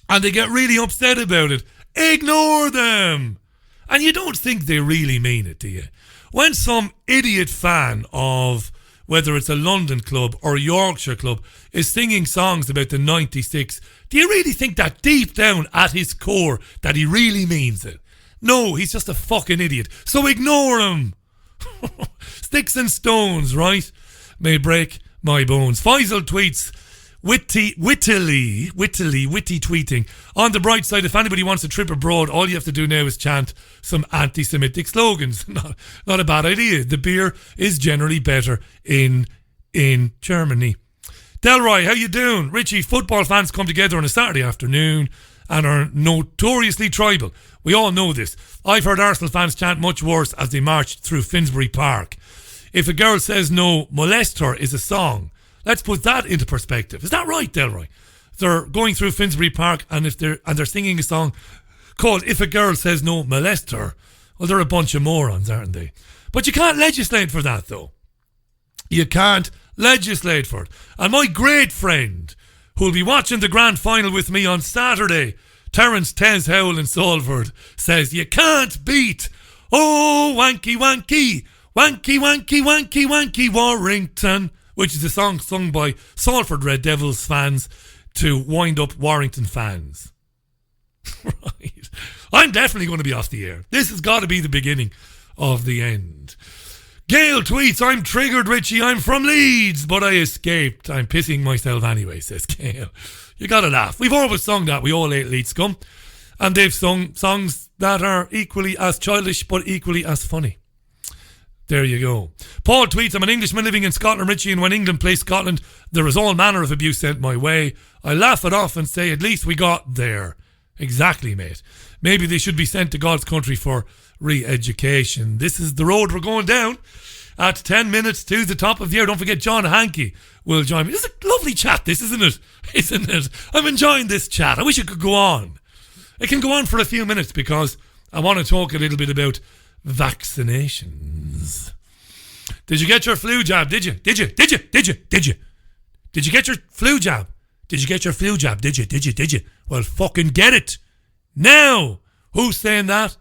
And they get really upset about it. Ignore them! And you don't think they really mean it, do you? When some idiot fan of, whether it's a London club or a Yorkshire club, is singing songs about the 96, do you really think that deep down at his core that he really means it? No, he's just a fucking idiot. So ignore him. Sticks and stones, right, may break my bones. Faisal tweets, witty tweeting. On the bright side, if anybody wants a trip abroad, all you have to do now is chant some anti-Semitic slogans. Not a bad idea. The beer is generally better in Germany. Delroy, how you doing? Richie, football fans come together on a Saturday afternoon and are notoriously tribal. We all know this. I've heard Arsenal fans chant much worse as they marched through Finsbury Park. If a girl says no, molest her is a song. Let's put that into perspective. Is that right, Delroy? They're going through Finsbury Park and they're singing a song called If a Girl Says No, Molest Her. Well, they're a bunch of morons, aren't they? But you can't legislate for that, though. You can't legislate for it. And my great friend, who'll be watching the grand final with me on Saturday, Terence Tez Howell in Salford, says you can't beat, oh, wanky, wanky, wanky, wanky, wanky, wanky, Warrington, which is a song sung by Salford Red Devils fans to wind up Warrington fans. Right. I'm definitely going to be off the air. This has got to be the beginning of the end. Gail tweets, I'm triggered, Richie. I'm from Leeds, but I escaped. I'm pissing myself anyway, says Gail. You got to laugh. We've always sung that. We all ate Leeds scum. And they've sung songs that are equally as childish, but equally as funny. There you go. Paul tweets, I'm an Englishman living in Scotland, Richie, and when England plays Scotland, there is all manner of abuse sent my way. I laugh it off and say, at least we got there. Exactly, mate. Maybe they should be sent to God's country for re-education. This is the road we're going down at 10 minutes to the top of the hour. Don't forget, John Hankey will join me. This is a lovely chat, this, isn't it? Isn't it? I'm enjoying this chat. I wish it could go on. It can go on for a few minutes because I want to talk a little bit about vaccinations. Did you get your flu jab? Did you? Did you get your flu jab? Did you get your flu jab? Did you? Well, fucking get it now. Who's saying that?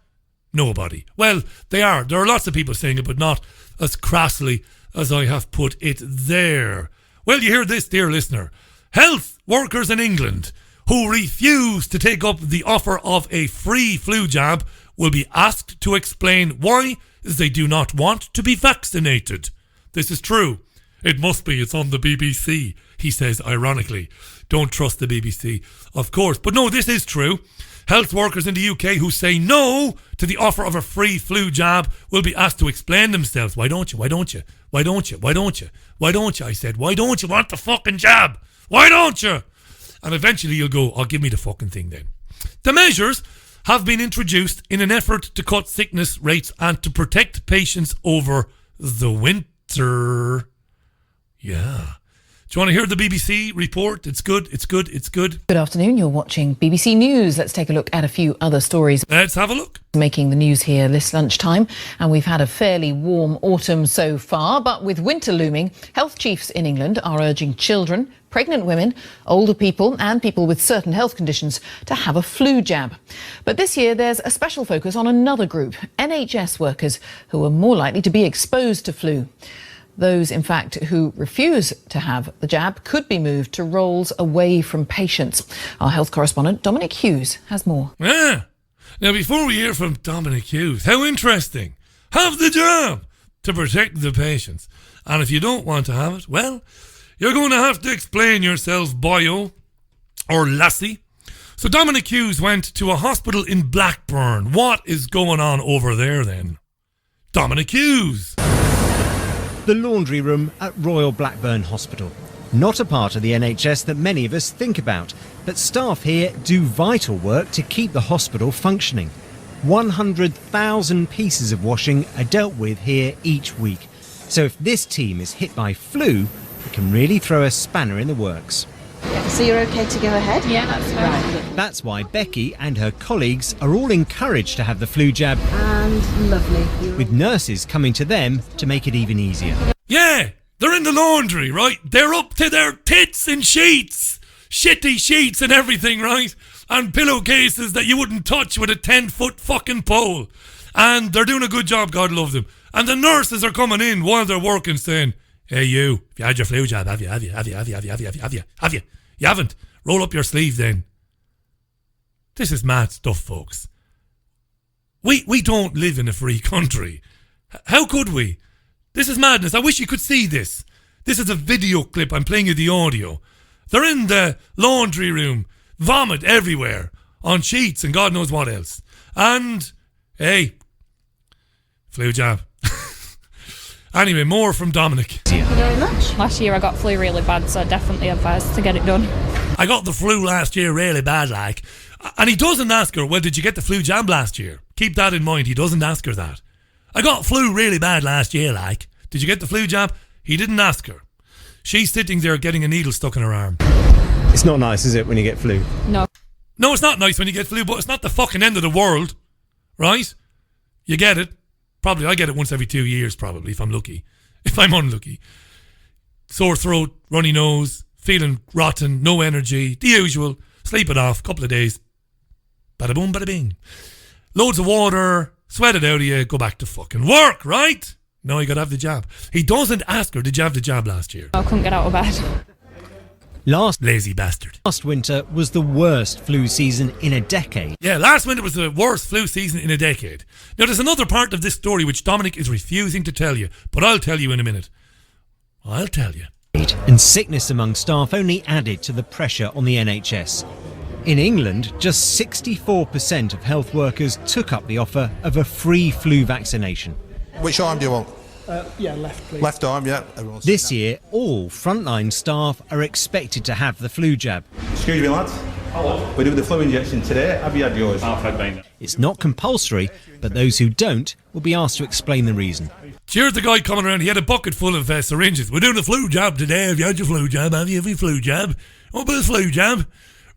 Nobody. Well, they are. There are lots of people saying it, but not as crassly as I have put it there. Well, you hear this, dear listener. Health workers in England who refuse to take up the offer of a free flu jab will be asked to explain why they do not want to be vaccinated. This is true. It must be. It's on the BBC, he says ironically. Don't trust the BBC, of course. But no, this is true. Health workers in the UK who say no to the offer of a free flu jab will be asked to explain themselves. Why don't you? Why don't you? Why don't you? Why don't you? Why don't you? I said, why don't you want the fucking jab? Why don't you? And eventually you'll go, oh, give me the fucking thing then. The measures have been introduced in an effort to cut sickness rates and to protect patients over the winter. Yeah. Do you want to hear the BBC report? It's good. Good afternoon. You're watching BBC News. Let's take a look at a few other stories. Let's have a look. Making the news here this lunchtime. And we've had a fairly warm autumn so far. But with winter looming, health chiefs in England are urging children, pregnant women, older people and people with certain health conditions to have a flu jab. But this year there's a special focus on another group, NHS workers, who are more likely to be exposed to flu. Those, in fact, who refuse to have the jab could be moved to roles away from patients. Our health correspondent, Dominic Hughes, has more. Yeah. Now, before we hear from Dominic Hughes, how interesting. Have the jab to protect the patients. And if you don't want to have it, well, you're going to have to explain yourself, boyo or lassie. So Dominic Hughes went to a hospital in Blackburn. What is going on over there then? Dominic Hughes. The laundry room at Royal Blackburn Hospital. Not a part of the NHS that many of us think about, But staff here do vital work to keep the hospital functioning. 100,000 pieces of washing are dealt with here each week. So if this team is hit by flu, it can really throw a spanner in the works. So you're okay to go ahead? Yeah, that's fine. Right. That's why Becky and her colleagues are all encouraged to have the flu jab. And lovely. With nurses coming to them to make it even easier. Yeah, they're in the laundry, right? They're up to their tits in sheets. Shitty sheets and everything, right? And pillowcases that you wouldn't touch with a 10-foot fucking pole. And they're doing a good job, God love them. And the nurses are coming in while they're working saying, hey you, have you had your flu jab? Have you? You haven't? Roll up your sleeve then. This is mad stuff, folks. We don't live in a free country. How could we? This is madness. I wish you could see this. This is a video clip. I'm playing you the audio. They're in the laundry room, vomit everywhere, on sheets and God knows what else. And, hey, flu jab. Anyway, more from Dominic. Thank you very much. Last year I got flu really bad, so I definitely advise to get it done. I got the flu last year really bad, like. And he doesn't ask her, well, did you get the flu jab last year? Keep that in mind. He doesn't ask her that. I got flu really bad last year, like. Did you get the flu jab? He didn't ask her. She's sitting there getting a needle stuck in her arm. It's not nice, is it, when you get flu? No. No, it's not nice when you get flu, but it's not the fucking end of the world. Right? You get it. Probably, I get it once every 2 years, probably, if I'm lucky. If I'm unlucky. Sore throat, runny nose, feeling rotten, no energy, the usual. Sleep it off, couple of days. Bada boom, bada bing. Loads of water, sweat it out of you, go back to fucking work, right? No, you gotta have the jab. He doesn't ask her, did you have the jab last year? I couldn't get out of bed. Lazy bastard. Last winter was the worst flu season in a decade. Yeah, last winter was the worst flu season in a decade. Now, there's another part of this story which Dominic is refusing to tell you, but I'll tell you in a minute. I'll tell you. And sickness among staff only added to the pressure on the NHS. In England, just 64% of health workers took up the offer of a free flu vaccination. Which arm do you want? Yeah, left, please. Left arm, yeah. This year, all frontline staff are expected to have the flu jab. Excuse me, lads. Hello. We're doing the flu injection today. Have you had yours? It's not compulsory, but those who don't will be asked to explain the reason. Here's the guy coming around. He had a bucket full of syringes. We're doing a flu jab today. Have you had your flu jab? Have you had your flu jab? What about the flu jab?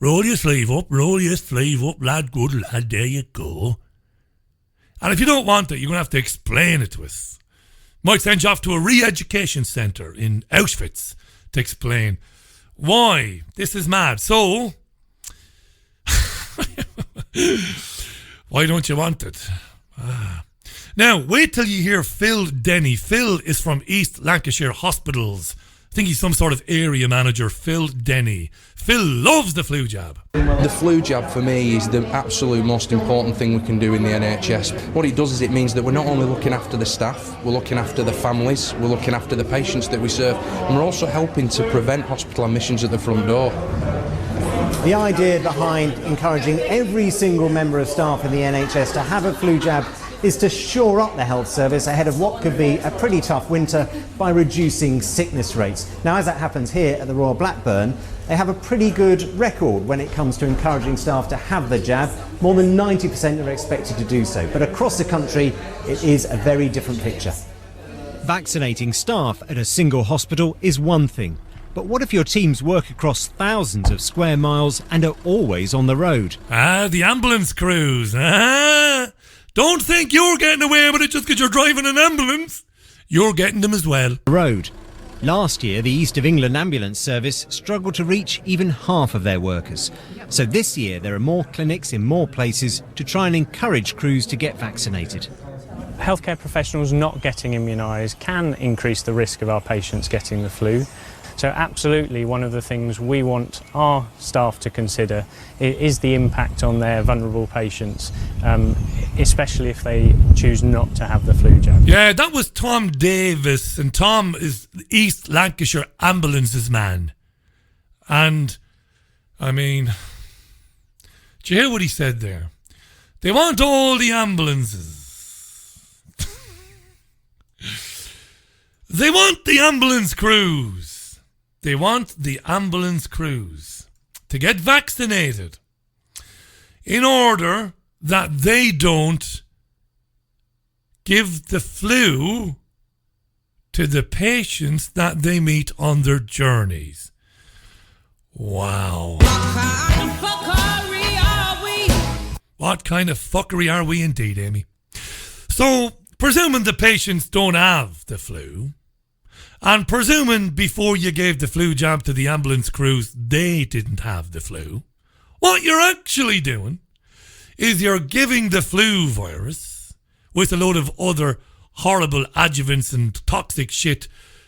Roll your sleeve up, lad. Good lad. There you go. And if you don't want it, you're going to have to explain it to us. Might send you off to a re-education centre in Auschwitz to explain why. This is mad. So, why don't you want it? Now, wait till you hear Phil Denny. Phil is from East Lancashire Hospitals. I think he's some sort of area manager, Phil Denny. Phil loves the flu jab. The flu jab for me is the absolute most important thing we can do in the NHS. What it does is it means that we're not only looking after the staff, we're looking after the families, we're looking after the patients that we serve, and we're also helping to prevent hospital admissions at the front door. The idea behind encouraging every single member of staff in the NHS to have a flu jab is to shore up the health service ahead of what could be a pretty tough winter by reducing sickness rates. Now, as that happens here at the Royal Blackburn, they have a pretty good record when it comes to encouraging staff to have the jab. More than 90% are expected to do so. But across the country, it is a very different picture. Vaccinating staff at a single hospital is one thing. But what if your teams work across thousands of square miles and are always on the road? The ambulance crews. Don't think you're getting away with it just because you're driving an ambulance. You're getting them as well. Road. Last year, the East of England Ambulance Service struggled to reach even half of their workers. So this year, there are more clinics in more places to try and encourage crews to get vaccinated. Healthcare professionals not getting immunised can increase the risk of our patients getting the flu. So absolutely, one of the things we want our staff to consider is the impact on their vulnerable patients, especially if they choose not to have the flu jab. Yeah, that was Tom Davis, and Tom is the East Lancashire Ambulances man. And, I mean, do you hear what he said there? They want all the ambulances. They want the ambulance crews. They want the ambulance crews to get vaccinated in order that they don't give the flu to the patients that they meet on their journeys. Wow. What kind of fuckery are we indeed, Amy? So, presuming the patients don't have the flu, and presuming before you gave the flu jab to the ambulance crews, they didn't have the flu, what you're actually doing is you're giving the flu virus with a load of other horrible adjuvants and toxic shit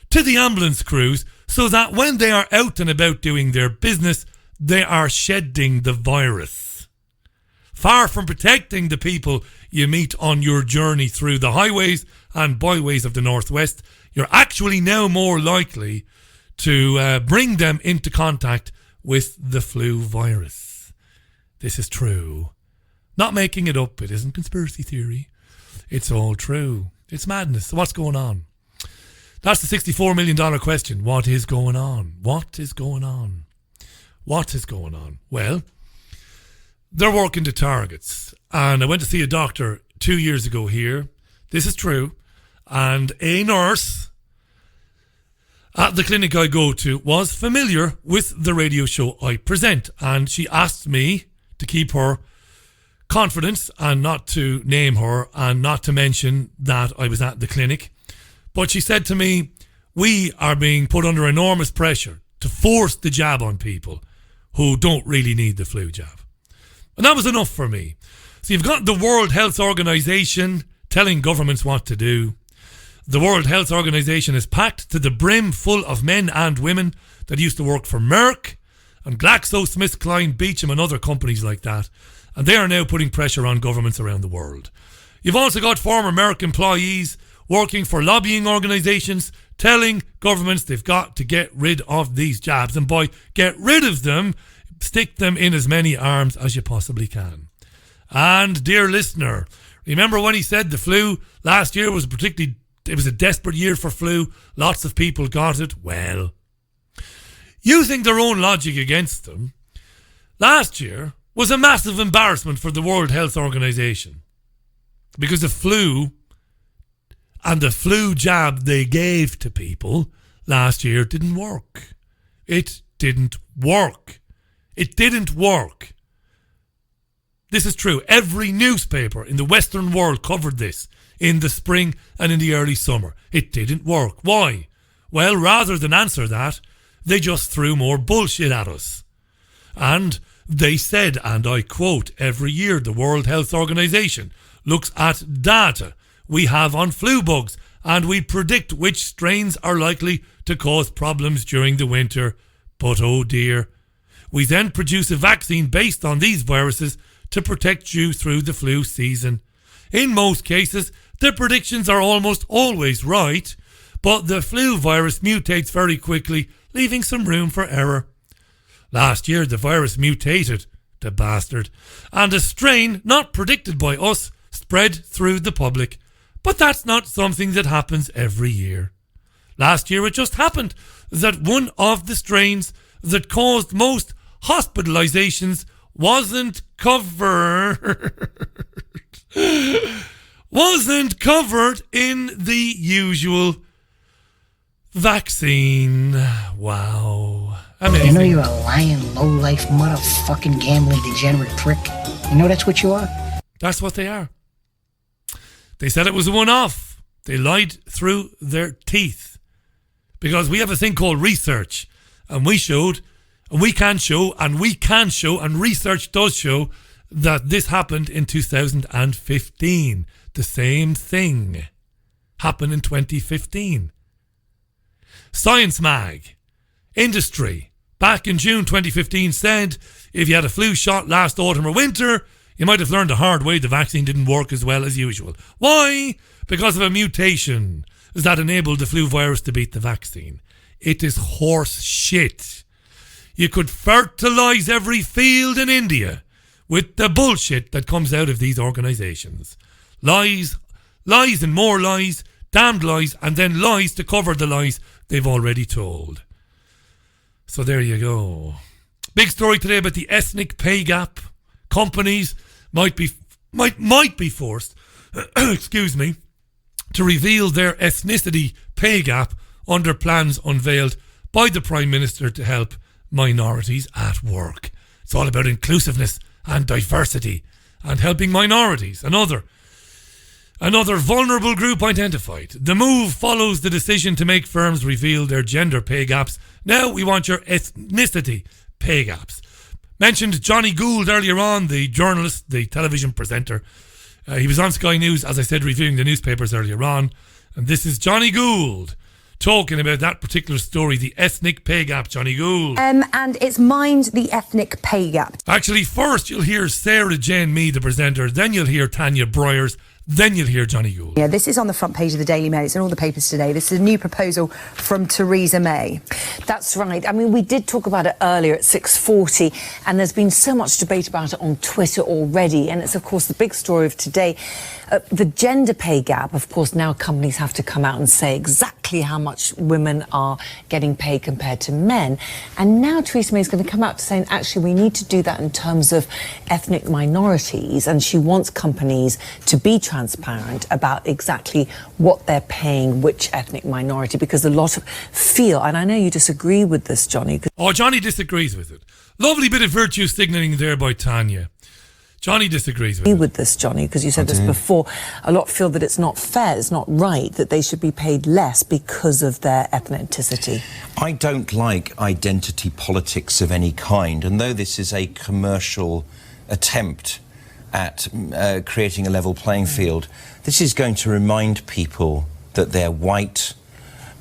to the ambulance crews so that when they are out and about doing their business, they are shedding the virus. Far from protecting the people you meet on your journey through the highways and byways of the Northwest, you're actually now more likely to bring them into contact with the flu virus. This is true. Not making it up. It isn't conspiracy theory. It's all true. It's madness. So what's going on? That's the $64 million question. What is going on? What is going on? What is going on? Well, they're working to targets. And I went to see a doctor 2 years ago here. This is true. And a nurse at the clinic I go to was familiar with the radio show I present. And she asked me to keep her confidence and not to name her and not to mention that I was at the clinic. But she said to me, we are being put under enormous pressure to force the jab on people who don't really need the flu jab. And that was enough for me. So you've got the World Health Organization telling governments what to do. The World Health Organization is packed to the brim full of men and women that used to work for Merck and GlaxoSmithKline, Beecham and other companies like that. And they are now putting pressure on governments around the world. You've also got former Merck employees working for lobbying organisations telling governments they've got to get rid of these jabs. And by get rid of them, stick them in as many arms as you possibly can. And dear listener, remember when he said the flu last year was it was a desperate year for flu. Lots of people got it. Well, using their own logic against them, last year was a massive embarrassment for the World Health Organization because the flu and the flu jab they gave to people last year didn't work. It didn't work. It didn't work. This is true. Every newspaper in the Western world covered this in the spring and in the early summer. It didn't work. Why? Well, rather than answer that, they just threw more bullshit at us. And they said, and I quote, every year the World Health Organization looks at data we have on flu bugs and we predict which strains are likely to cause problems during the winter. But oh dear, we then produce a vaccine based on these viruses to protect you through the flu season. In most cases, the predictions are almost always right, but the flu virus mutates very quickly, leaving some room for error. Last year, the virus mutated, the bastard, and a strain not predicted by us spread through the public. But that's not something that happens every year. Last year, it just happened that one of the strains that caused most hospitalizations wasn't covered in the usual vaccine. Wow. Amazing. You know you're a lying, low-life, motherfucking gambling degenerate prick. You know that's what you are? That's what they are. They said it was a one-off. They lied through their teeth. Because we have a thing called research. And we showed, and we can show, and research does show that this happened in 2015. The same thing happened in 2015. Science Mag, Industry, back in June 2015 said if you had a flu shot last autumn or winter, you might have learned the hard way the vaccine didn't work as well as usual. Why? Because of a mutation that enabled the flu virus to beat the vaccine. It is horse shit. You could fertilise every field in India with the bullshit that comes out of these organisations. Lies, lies and more lies, damned lies, and then lies to cover the lies they've already told. So there you go. Big story today about the ethnic pay gap. Companies might be forced, excuse me, to reveal their ethnicity pay gap under plans unveiled by the Prime Minister to help minorities at work. It's all about inclusiveness and diversity and helping minorities. Another vulnerable group identified. The move follows the decision to make firms reveal their gender pay gaps. Now we want your ethnicity pay gaps. Mentioned Johnny Gould earlier on, the journalist, the television presenter. He was on Sky News, as I said, reviewing the newspapers earlier on. And this is Johnny Gould talking about that particular story, the ethnic pay gap. Johnny Gould. And it's Mind the Ethnic Pay Gap. Actually, first you'll hear Sarah Jane Mead, the presenter. Then you'll hear Tanya Bryers. Then you'll hear Johnny Gould. Yeah, this is on the front page of the Daily Mail. It's in all the papers today. This is a new proposal from Theresa May. That's right. I mean, we did talk about it earlier at 6:40, and there's been so much debate about it on Twitter already. And it's, of course, the big story of today. The gender pay gap, of course, now companies have to come out and say exactly how much women are getting paid compared to men. And now Theresa May is going to come out to saying, actually, we need to do that in terms of ethnic minorities. And she wants companies to be transparent about exactly what they're paying which ethnic minority, because a lot of feel, and I know you disagree with this, Johnny. Oh, Johnny disagrees with it. Lovely bit of virtue signalling there by Tanya. Johnny disagrees with this, Johnny, because you said this before. A lot feel that it's not fair, it's not right, that they should be paid less because of their ethnicity. I don't like identity politics of any kind, and though this is a commercial attempt at creating a level playing field, this is going to remind people that they're white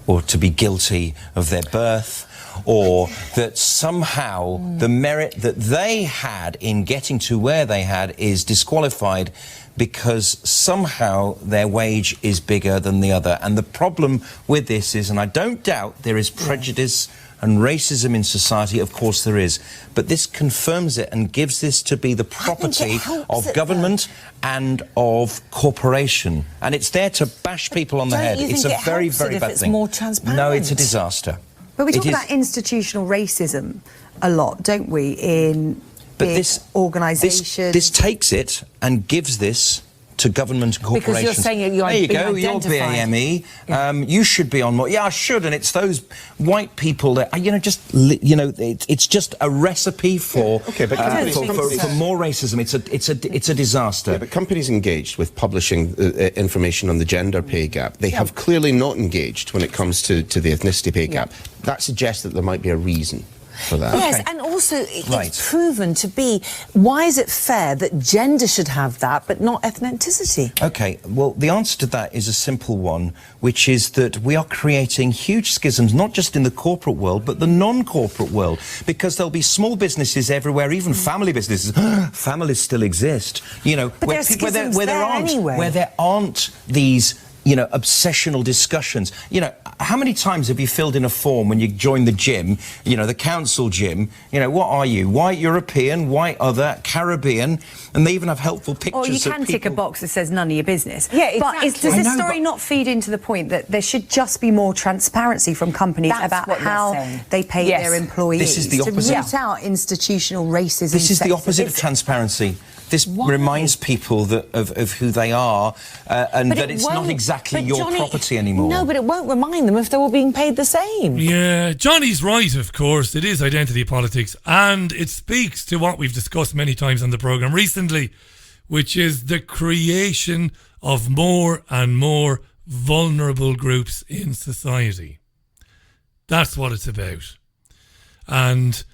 or to be guilty of their birth, or that somehow the merit that they had in getting to where they had is disqualified because somehow their wage is bigger than the other. And the problem with this is, and I don't doubt there is prejudice and racism in society, of course there is, but this confirms it and gives this to be the property of government and of corporation. And it's there to bash people on the head. It's a very, very bad thing. More transparent? No, it's a disaster. But we talk about institutional racism a lot, don't we, in organisations? This takes it and gives this to government and corporations. Because you're saying you're there you go, being you're BAME. You should be on more. Yeah, I should. And it's those white people that, it's just a recipe for more racism. It's a disaster. Yeah, but companies engaged with publishing information on the gender pay gap, they have clearly not engaged when it comes to the ethnicity pay gap. That suggests that there might be a reason for that. Yes, and also it's proven to be, why is it fair that gender should have that but not ethnicity? Okay, well, the answer to that is a simple one, which is that we are creating huge schisms, not just in the corporate world, but the non-corporate world, because there'll be small businesses everywhere, even family businesses. Families still exist, But where there aren't these obsessional discussions. How many times have you filled in a form when you join the gym, the council gym? What are you? White European, white other, Caribbean, and they even have helpful pictures. Or you can tick a box that says none of your business. Yeah, exactly. But does this story not feed into the point that there should just be more transparency from companies about how they pay their employees? This is the opposite. To root out institutional racism. This is the opposite of transparency. This reminds people of who they are and that it's not exactly your property anymore. No, but it won't remind them if they were being paid the same. Yeah, Johnny's right, of course. It is identity politics, and it speaks to what we've discussed many times on the programme recently, which is the creation of more and more vulnerable groups in society. That's what it's about. And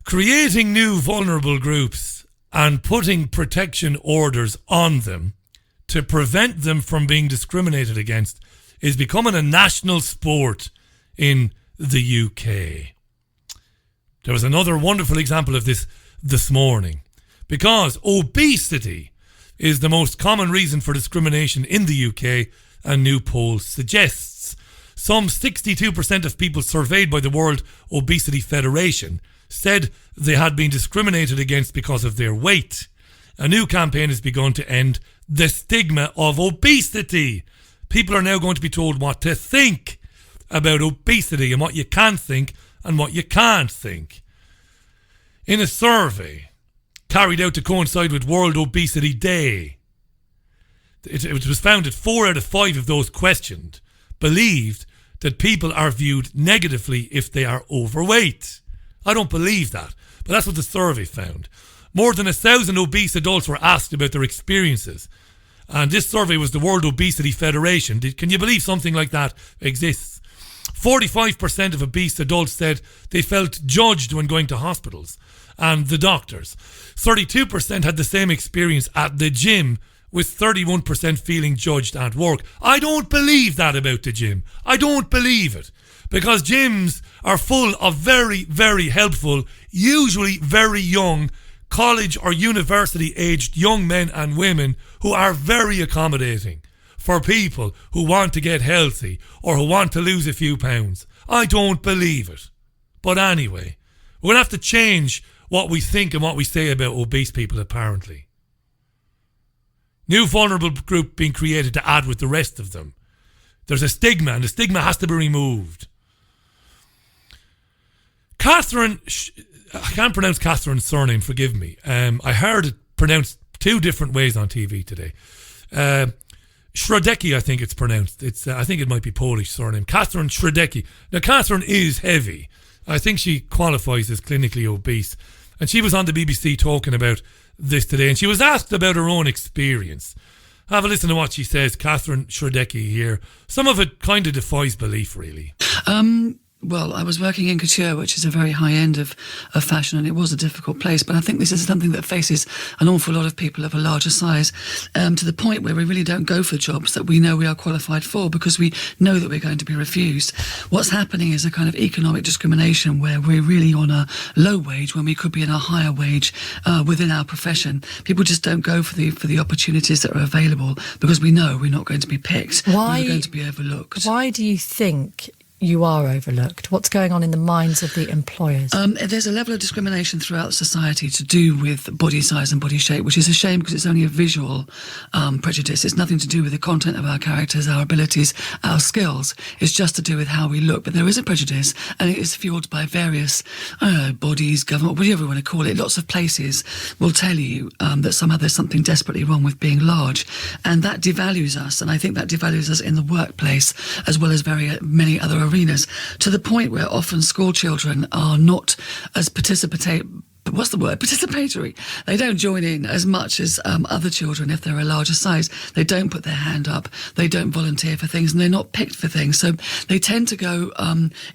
creating new vulnerable groups and putting protection orders on them to prevent them from being discriminated against is becoming a national sport in the UK. There was another wonderful example of this morning, because obesity is the most common reason for discrimination in the UK, a new poll suggests. Some 62% of people surveyed by the World Obesity Federation said they had been discriminated against because of their weight. A new campaign has begun to end the stigma of obesity. People are now going to be told what to think about obesity and what you can think and what you can't think. In a survey carried out to coincide with World Obesity Day, it was found that 4 out of 5 of those questioned believed that people are viewed negatively if they are overweight. I don't believe that, but that's what the survey found. More than 1,000 obese adults were asked about their experiences. And this survey was the World Obesity Federation. Can you believe something like that exists? 45% of obese adults said they felt judged when going to hospitals and the doctors. 32% had the same experience at the gym, with 31% feeling judged at work. I don't believe that about the gym. I don't believe it. Because gyms are full of very, very helpful, usually very young, college or university-aged young men and women who are very accommodating for people who want to get healthy or who want to lose a few pounds. I don't believe it. But anyway, we're going to have to change what we think and what we say about obese people, apparently. New vulnerable group being created to add with the rest of them. There's a stigma, and the stigma has to be removed. Catherine, I can't pronounce Catherine's surname, forgive me. I heard it pronounced 2 different ways on TV today. Środecki, I think it's pronounced. I think it might be Polish surname. Catherine Środecki. Now, Catherine is heavy. I think she qualifies as clinically obese. And she was on the BBC talking about this today, and she was asked about her own experience. Have a listen to what she says, Catherine Środecki here. Some of it kind of defies belief, really. Well, I was working in couture, which is a very high end of fashion, and it was a difficult place. But I think this is something that faces an awful lot of people of a larger size, to the point where we really don't go for jobs that we know we are qualified for because we know that we're going to be refused. What's happening is a kind of economic discrimination where we're really on a low wage when we could be in a higher wage within our profession. People just don't go for the opportunities that are available because we know we're not going to be picked. Why? We're going to be overlooked. Why do you think you are overlooked? What's going on in the minds of the employers? There's a level of discrimination throughout society to do with body size and body shape, which is a shame because it's only a visual prejudice. It's nothing to do with the content of our characters, our abilities, our skills. It's just to do with how we look. But there is a prejudice, and it is fueled by various bodies, government, whatever you want to call it. Lots of places will tell you that somehow there's something desperately wrong with being large, and that devalues us. And I think that devalues us in the workplace as well as very many other arenas, to the point where often school children are not as participatory. They don't join in as much as other children if they're a larger size. They don't put their hand up, they don't volunteer for things, and they're not picked for things. So they tend to go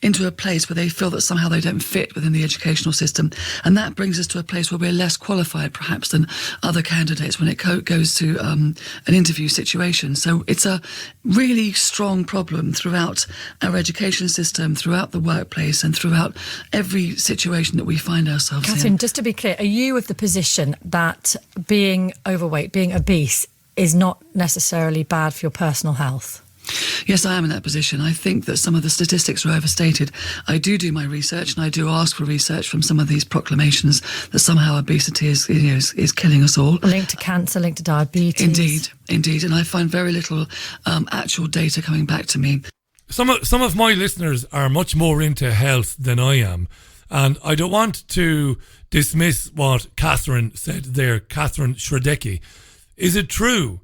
into a place where they feel that somehow they don't fit within the educational system. And that brings us to a place where we're less qualified perhaps than other candidates when it goes to an interview situation. So it's a really strong problem throughout our education system, throughout the workplace, and throughout every situation that we find ourselves Catherine, in. just to be clear, are you of the position that being overweight, being obese, is not necessarily bad for your personal health? Yes, I am in that position. I think that some of the statistics are overstated. I do my research, and I do ask for research from some of these proclamations that somehow obesity is killing us all. Linked to cancer, linked to diabetes. Indeed. And I find very little actual data coming back to me. Some of my listeners are much more into health than I am. And I don't want to dismiss what Catherine said there, Catherine Środecki. Is it true?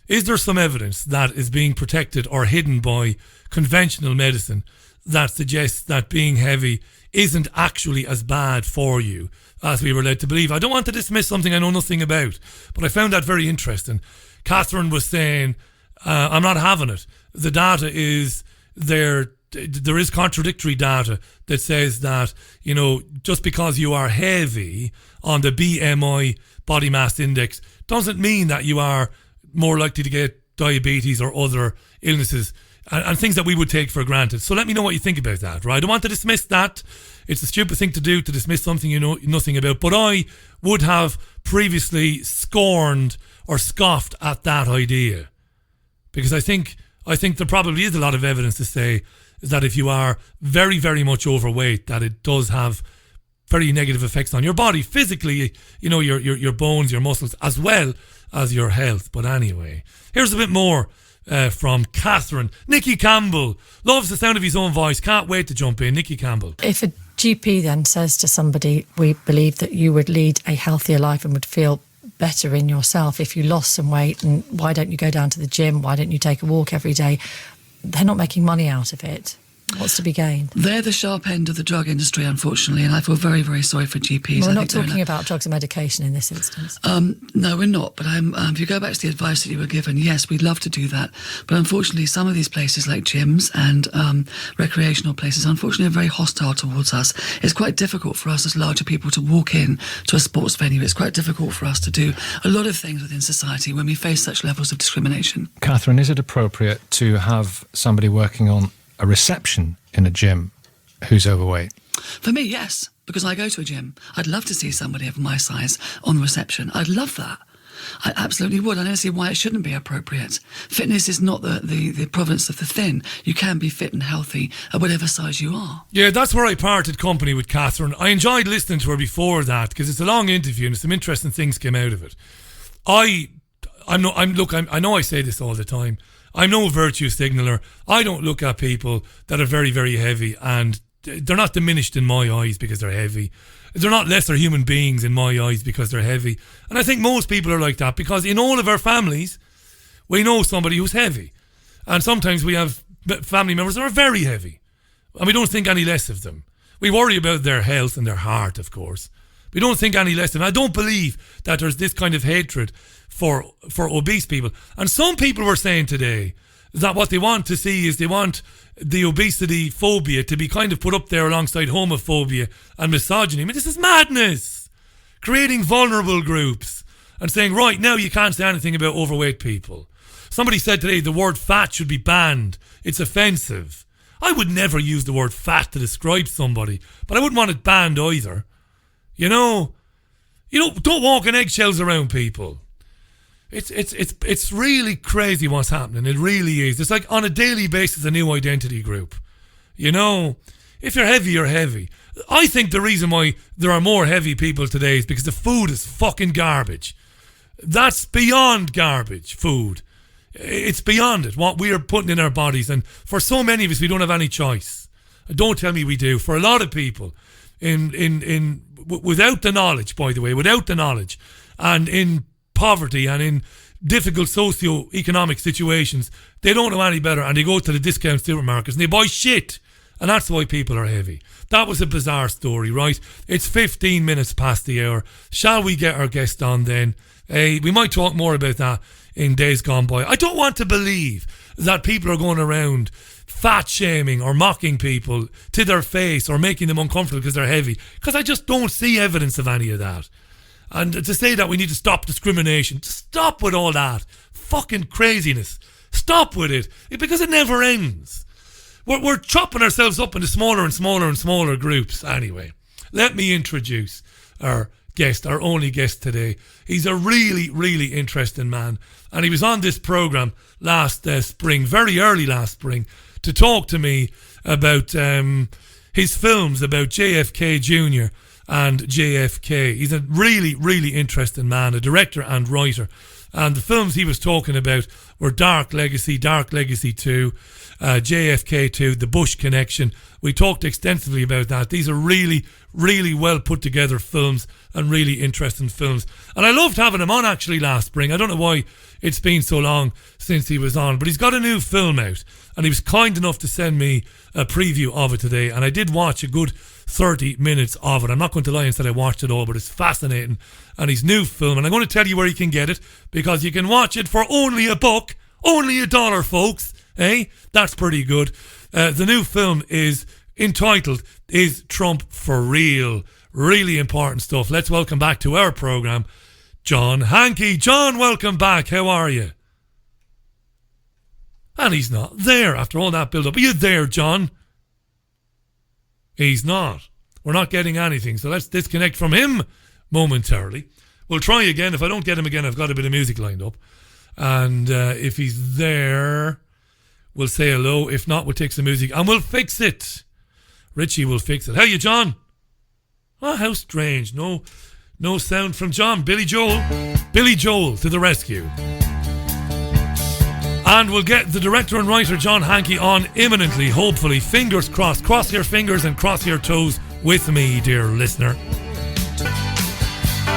Is there some evidence that is being protected or hidden by conventional medicine that suggests that being heavy isn't actually as bad for you as we were led to believe? I don't want to dismiss something I know nothing about, but I found that very interesting. Catherine was saying, I'm not having it. The data is there. There is contradictory data that says that, just because you are heavy on the BMI, body mass index, doesn't mean that you are more likely to get diabetes or other illnesses and things that we would take for granted. So let me know what you think about that, right? I don't want to dismiss that. It's a stupid thing to do, to dismiss something you know nothing about. But I would have previously scorned or scoffed at that idea, because I think there probably is a lot of evidence to say is that if you are very, very much overweight, that it does have very negative effects on your body physically, your bones, your muscles, as well as your health. But anyway, here's a bit more from Catherine. Nicky Campbell loves the sound of his own voice. Can't wait to jump in. Nicky Campbell. If a GP then says to somebody, we believe that you would lead a healthier life and would feel better in yourself if you lost some weight, and why don't you go down to the gym? Why don't you take a walk every day? They're not making money out of it. What's to be gained? They're the sharp end of the drug industry, unfortunately, and I feel very, very sorry for GPs. Well, we're not talking about drugs and medication in this instance. No, we're not. But if you go back to the advice that you were given, yes, we'd love to do that. But unfortunately, some of these places like gyms and recreational places, unfortunately, are very hostile towards us. It's quite difficult for us as larger people to walk in to a sports venue. It's quite difficult for us to do a lot of things within society when we face such levels of discrimination. Catherine, is it appropriate to have somebody working on a reception in a gym who's overweight? For me, yes, because I go to a gym. I'd love to see somebody of my size on reception. I'd love that. I absolutely would. I don't see why it shouldn't be appropriate. Fitness is not the province of the thin. You can be fit and healthy at whatever size you are. Yeah, that's where I parted company with Catherine. I enjoyed listening to her before that because it's a long interview and some interesting things came out of it. I know I say this all the time. I'm no virtue signaller. I don't look at people that are very, very heavy, and they're not diminished in my eyes because they're heavy. They're not lesser human beings in my eyes because they're heavy. And I think most people are like that because in all of our families, we know somebody who's heavy. And sometimes we have family members that are very heavy, and we don't think any less of them. We worry about their health and their heart, of course. We don't think any less of them. I don't believe that there's this kind of hatred for obese people. And some people were saying today that what they want to see is they want the obesity phobia to be kind of put up there alongside homophobia and misogyny. I mean, this is madness. Creating vulnerable groups and saying, right, now you can't say anything about overweight people. Somebody said today the word fat should be banned. It's offensive. I would never use the word fat to describe somebody, but I wouldn't want it banned either. You know, don't walk on eggshells around people. It's really crazy what's happening. It really is. It's like on a daily basis a new identity group. You know, if you're heavy, you're heavy. I think the reason why there are more heavy people today is because the food is fucking garbage. That's beyond garbage, food. It's beyond it, what we are putting in our bodies. And for so many of us, we don't have any choice. Don't tell me we do. For a lot of people, without the knowledge, by the way, without the knowledge, and in poverty and in difficult socio-economic situations, they don't know any better, and they go to the discount supermarkets and they buy shit, and that's why people are heavy. That was a bizarre story, right? It's 15 minutes past the hour. Shall we get our guest on then? We might talk more about that in days gone by. I don't want to believe that people are going around fat shaming or mocking people to their face or making them uncomfortable because they're heavy, because I just don't see evidence of any of that. And to say that we need to stop discrimination, stop with all that fucking craziness. Stop with it, because it never ends. We're chopping ourselves up into smaller and smaller and smaller groups. Anyway, let me introduce our guest, our only guest today. He's a really, really interesting man, and he was on this programme last spring, very early last spring, to talk to me about his films about JFK Jr. and JFK. He's a really, really interesting man, a director and writer. And the films he was talking about were Dark Legacy 2, JFK 2, The Bush Connection. We talked extensively about that. These are really, really well put together films and really interesting films. And I loved having him on actually last spring. I don't know why it's been so long since he was on, but he's got a new film out, and he was kind enough to send me a preview of it today, and I did watch a good 30 minutes of it. I'm not going to lie and say I watched it all, but it's fascinating. And his new film, and I'm going to tell you where you can get it, because you can watch it for only $1, only $1, folks. That's pretty good. The new film is entitled Is Trump for Real? Really important stuff. Let's welcome back to our programme John Hankey. John, welcome back. How are you? And he's not there after all that build-up. Are you there, John? He's not. We're not getting anything, so let's disconnect from him momentarily. We'll try again. If I don't get him again, I've got a bit of music lined up. And if he's there, we'll say hello. If not, we'll take some music and we'll fix it. Richie will fix it. How you, John? Oh, how strange. No sound from John. Billy Joel to the rescue. And we'll get the director and writer John Hankey on imminently, hopefully. Fingers crossed. Cross your fingers and cross your toes. with me, dear listener.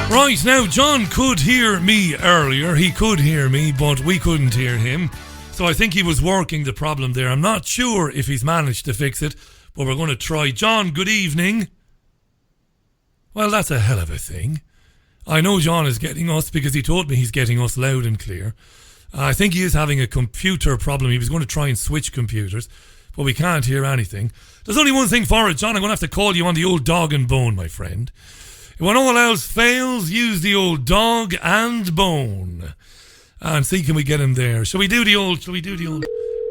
Right, now, John could hear me earlier. He could hear me, but we couldn't hear him. So I think he was working the problem there. I'm not sure if he's managed to fix it, but we're going to try. John, good evening. Well, that's a hell of a thing. I know John is getting us because he told me he's getting us loud and clear. I think he is having a computer problem. He was going to try and switch computers, but we can't hear anything. There's only one thing for it, John. I'm going to have to call you on the old dog and bone, my friend. When all else fails, use the old dog and bone. And see, can we get him there? Shall we do the old...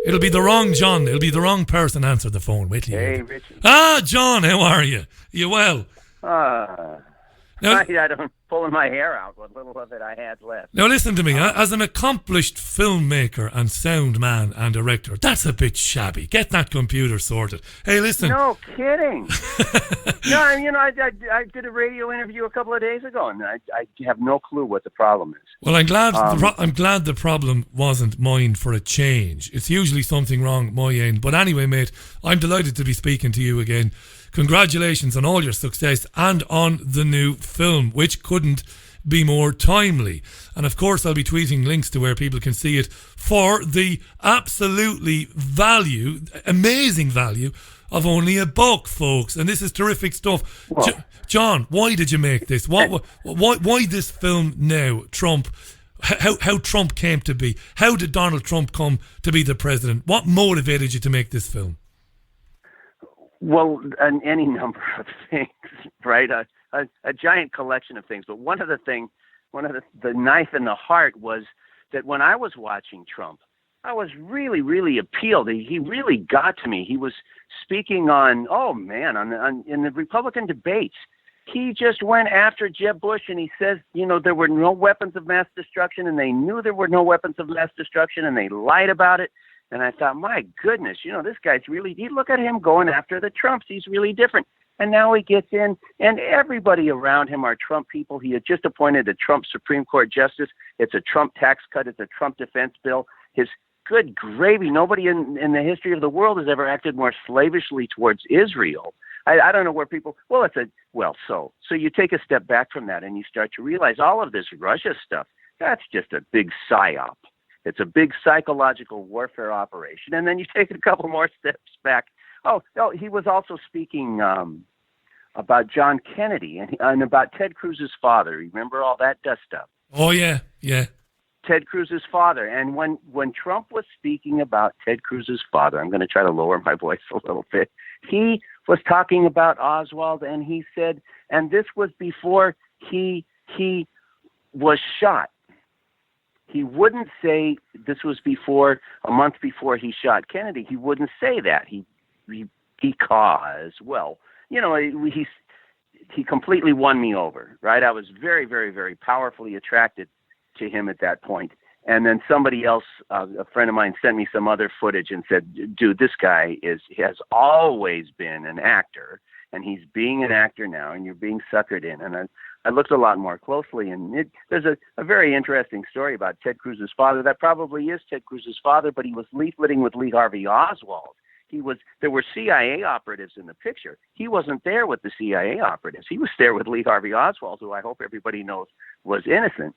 It'll be the wrong John. It'll be the wrong person answer the phone. Wait till you... Hey, Richie. Ah, John, how are you? You well? Now, I'm pulling my hair out, what little of it I had left. Now listen to me, as an accomplished filmmaker and sound man and director, that's a bit shabby. Get that computer sorted. Hey, listen. No kidding. No, I did a radio interview a couple of days ago, and I have no clue what the problem is. Well, I'm glad the problem wasn't mine for a change. It's usually something wrong at my end. But anyway, mate, I'm delighted to be speaking to you again. Congratulations on all your success and on the new film, which couldn't be more timely. And of course, I'll be tweeting links to where people can see it for the absolutely amazing value of only $1, folks. And this is terrific stuff. John, why did you make this? Why this film now? Trump, how Trump came to be? How did Donald Trump come to be the president? What motivated you to make this film? Well, any number of things, right? A giant collection of things. But one of the knife in the heart was that when I was watching Trump, I was really, really appealed. He really got to me. He was speaking in the Republican debates. He just went after Jeb Bush, and he says, there were no weapons of mass destruction, and they knew there were no weapons of mass destruction, and they lied about it. And I thought, my goodness, this guy's you look at him going after the Trumps. He's really different. And now he gets in, and everybody around him are Trump people. He had just appointed a Trump Supreme Court justice. It's a Trump tax cut. It's a Trump defense bill. His good gravy. Nobody in the history of the world has ever acted more slavishly towards Israel. I don't know where people, so you take a step back from that and you start to realize all of this Russia stuff, that's just a big psyop. It's a big psychological warfare operation. And then you take it a couple more steps back. He was also speaking about John Kennedy and about Ted Cruz's father. Remember all that dust up? Oh, yeah. Ted Cruz's father. And when Trump was speaking about Ted Cruz's father, I'm going to try to lower my voice a little bit. He was talking about Oswald, and he said, and this was before he was shot. He wouldn't say this was a month before he shot Kennedy. He wouldn't say that. Because he completely won me over, right? I was very, very, very powerfully attracted to him at that point. And then somebody else, a friend of mine, sent me some other footage and said, dude, this guy has always been an actor, and he's being an actor now, and you're being suckered in. And I looked a lot more closely, and there's a very interesting story about Ted Cruz's father. That probably is Ted Cruz's father, but he was leafleting with Lee Harvey Oswald. There were CIA operatives in the picture. He wasn't there with the CIA operatives. He was there with Lee Harvey Oswald, who I hope everybody knows was innocent.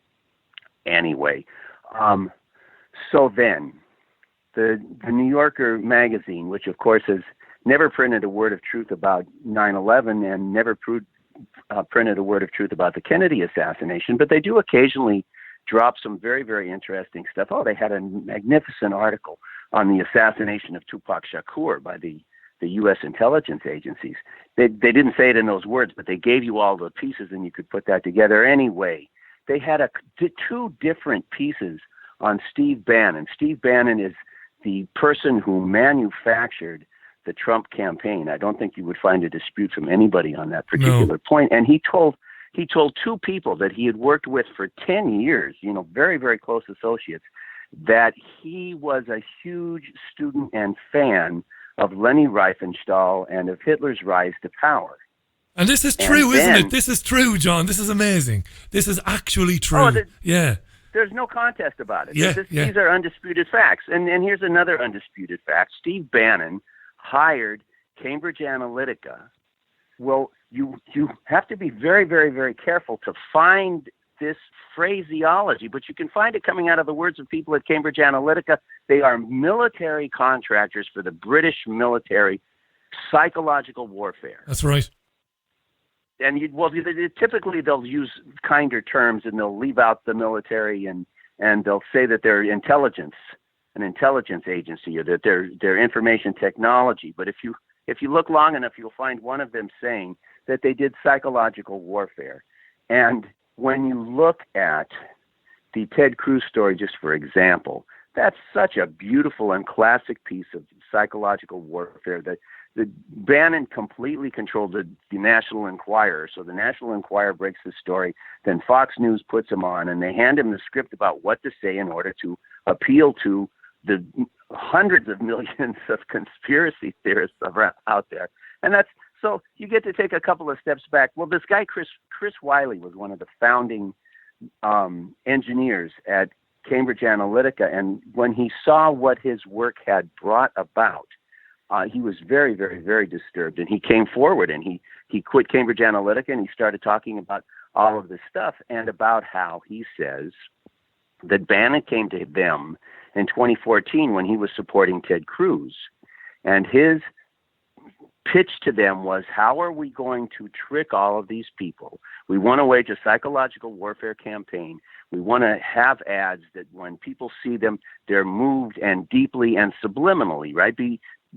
Anyway, so then the New Yorker magazine, which of course has never printed a word of truth about 9/11 and never printed a word of truth about the Kennedy assassination, but they do occasionally drop some very, very interesting stuff. They had a magnificent article on the assassination of Tupac Shakur by the U.S. intelligence agencies. They didn't say it in those words, but they gave you all the pieces and you could put that together. Anyway, they had two different pieces on Steve Bannon. Steve Bannon is the person who manufactured the Trump campaign. I don't think you would find a dispute from anybody on that particular point. And he told two people that he had worked with for 10 years, very, very close associates, that he was a huge student and fan of Leni Riefenstahl and of Hitler's rise to power. And this is true, isn't it? This is true, John. This is amazing. This is actually true. There's no contest about it. Yeah. These are undisputed facts. And here's another undisputed fact. Steve Bannon hired Cambridge Analytica well, you have to be very, very, very careful to find this phraseology, but you can find it coming out of the words of people at Cambridge Analytica. They are military contractors for the British military psychological warfare. That's right. And typically they'll use kinder terms, and they'll leave out the military, and they'll say that they're an intelligence agency, or that they're information technology. But if you look long enough, you'll find one of them saying that they did psychological warfare. And when you look at the Ted Cruz story, just for example, that's such a beautiful and classic piece of psychological warfare that the Bannon completely controlled the National Enquirer. So the National Enquirer breaks the story, then Fox News puts him on, and they hand him the script about what to say in order to appeal to the hundreds of millions of conspiracy theorists out there. And so you get to take a couple of steps back. Well, this guy, Chris Wiley, was one of the founding engineers at Cambridge Analytica. And when he saw what his work had brought about, he was very, very, very disturbed. And he came forward, and he quit Cambridge Analytica, and he started talking about all of this stuff, and about how he says that Bannon came to them in 2014 when he was supporting Ted Cruz. And his pitch to them was, how are we going to trick all of these people? We want to wage a psychological warfare campaign. We want to have ads that when people see them, they're moved and deeply and subliminally, right?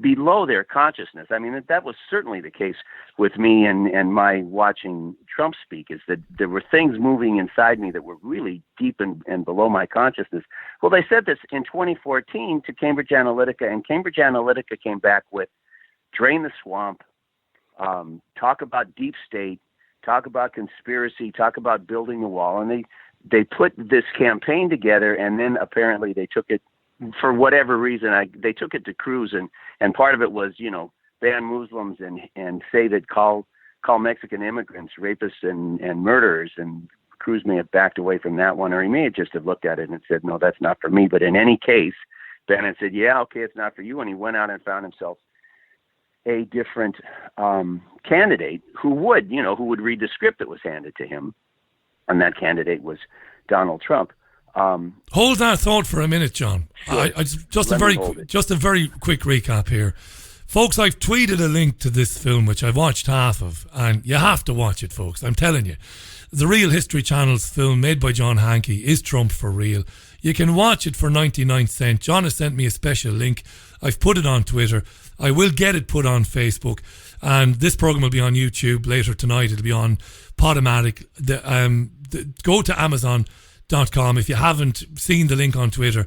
Below their consciousness. I mean, that was certainly the case with me and my watching Trump speak, is that there were things moving inside me that were really deep and below my consciousness. Well, they said this in 2014 to Cambridge Analytica, and Cambridge Analytica came back with drain the swamp, talk about deep state, talk about conspiracy, talk about building the wall. And they put this campaign together, and then apparently they took it, for whatever reason, they took it to Cruz, and part of it was, ban Muslims and say that call Mexican immigrants rapists and murderers. And Cruz may have backed away from that one, or he may have just have looked at it and said, no, that's not for me. But in any case, Bannon said, yeah, okay, it's not for you. And he went out and found himself a different candidate who would read the script that was handed to him. And that candidate was Donald Trump. Hold that thought for a minute, John. Sure. Just a very quick recap here. Folks, I've tweeted a link to this film, which I've watched half of, and you have to watch it, folks. I'm telling you. The Real History Channel's film made by John Hankey, Is Trump for Real? You can watch it for 99 cents. John has sent me a special link. I've put it on Twitter. I will get it put on Facebook. And this program will be on YouTube later tonight. It'll be on Podomatic. Go to Amazon.com if you haven't seen the link on Twitter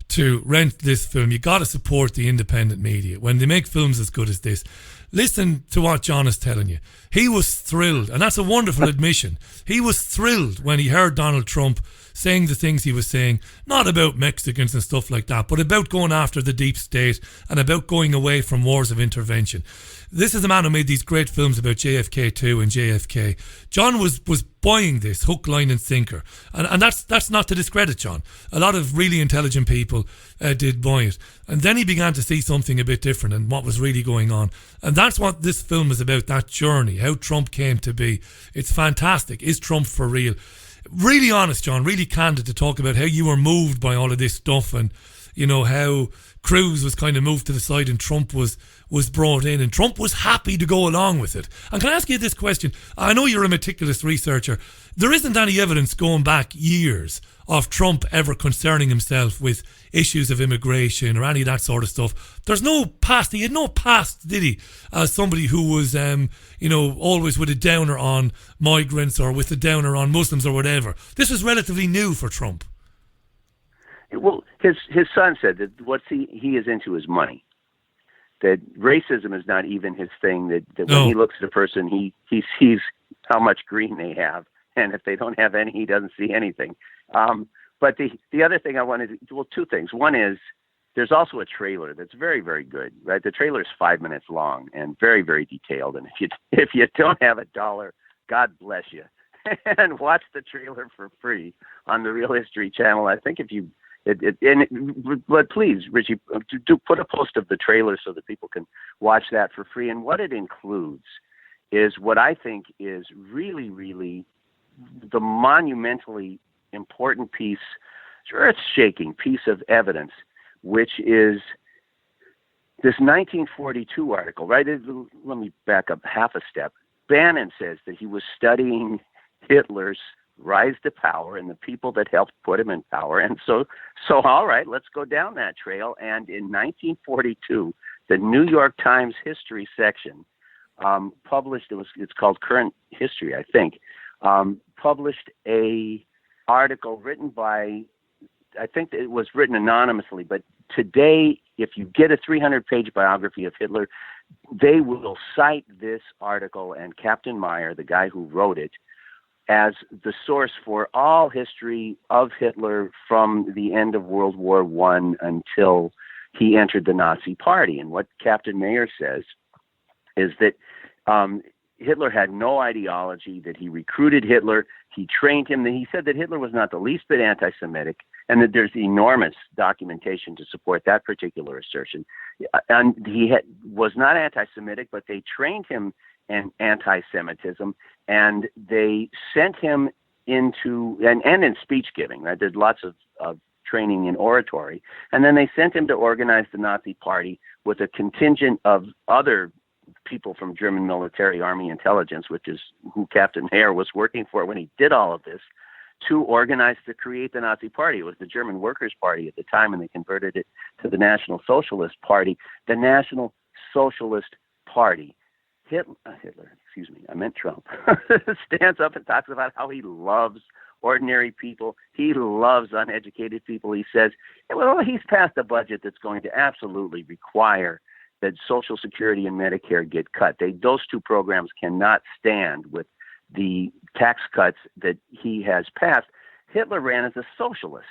to rent this film. You got to support the independent media when they make films as good as this. Listen to what John is telling you. He was thrilled, and that's a wonderful admission. He was thrilled when he heard Donald Trump saying the things he was saying, not about Mexicans and stuff like that, but about going after the deep state and about going away from wars of intervention. This is a man who made these great films about JFK 2 and JFK. John was buying this hook, line and sinker. And that's not to discredit John. A lot of really intelligent people did buy it. And then he began to see something a bit different and what was really going on. And that's what this film is about, that journey, how Trump came to be. It's fantastic. Is Trump for real? Really honest, John, really candid to talk about how you were moved by all of this stuff, and how Cruz was kind of moved to the side and Trump was brought in, and Trump was happy to go along with it. And can I ask you this question? I know you're a meticulous researcher. There isn't any evidence going back years of Trump ever concerning himself with issues of immigration or any of that sort of stuff. There's no past. He had no past, did he? As somebody who was, always with a downer on migrants or with a downer on Muslims or whatever. This was relatively new for Trump. Well, his son said that what he is into is money. That racism is not even his thing. That when he looks at a person, he sees how much green they have, and if they don't have any, he doesn't see anything. But the other thing I wanted to, two things. One is there's also a trailer that's very, very good, right? The trailer is 5 minutes long and very, very detailed. And if you don't have $1, God bless you, and watch the trailer for free on the Real History Channel. I think if you but please, Richie, do put a post of the trailer so that people can watch that for free. And what it includes is what I think is really, really the monumentally important piece, earth-shaking piece of evidence, which is this 1942 article, right? Let me back up half a step. Bannon says that he was studying Hitler's rise to power and the people that helped put him in power. And so all right, let's go down that trail. And in 1942, the New York Times history section published, it's called Current History, I think, published a article written by, I think it was written anonymously, but today, if you get a 300-page biography of Hitler, they will cite this article and Captain Meyer, the guy who wrote it, as the source for all history of Hitler from the end of World War I until he entered the Nazi Party. And what Captain Meyer says is that Hitler had no ideology, that he recruited Hitler, he trained him, that he said that Hitler was not the least bit anti-Semitic, and that there's enormous documentation to support that particular assertion. And he was not anti-Semitic, but they trained him in anti-Semitism, and they sent him into, and in speech giving, right? There's lots of training in oratory. And then they sent him to organize the Nazi Party with a contingent of other people from German military army intelligence, which is who Captain Hare was working for when he did all of this, to organize to create the Nazi Party. It was the German Workers' Party at the time, and they converted it to the National Socialist Party. The National Socialist Party. Hitler, excuse me, I meant Trump, stands up and talks about how he loves ordinary people. He loves uneducated people. He says, well, he's passed a budget that's going to absolutely require that Social Security and Medicare get cut. Those two programs cannot stand with the tax cuts that he has passed. Hitler ran as a socialist.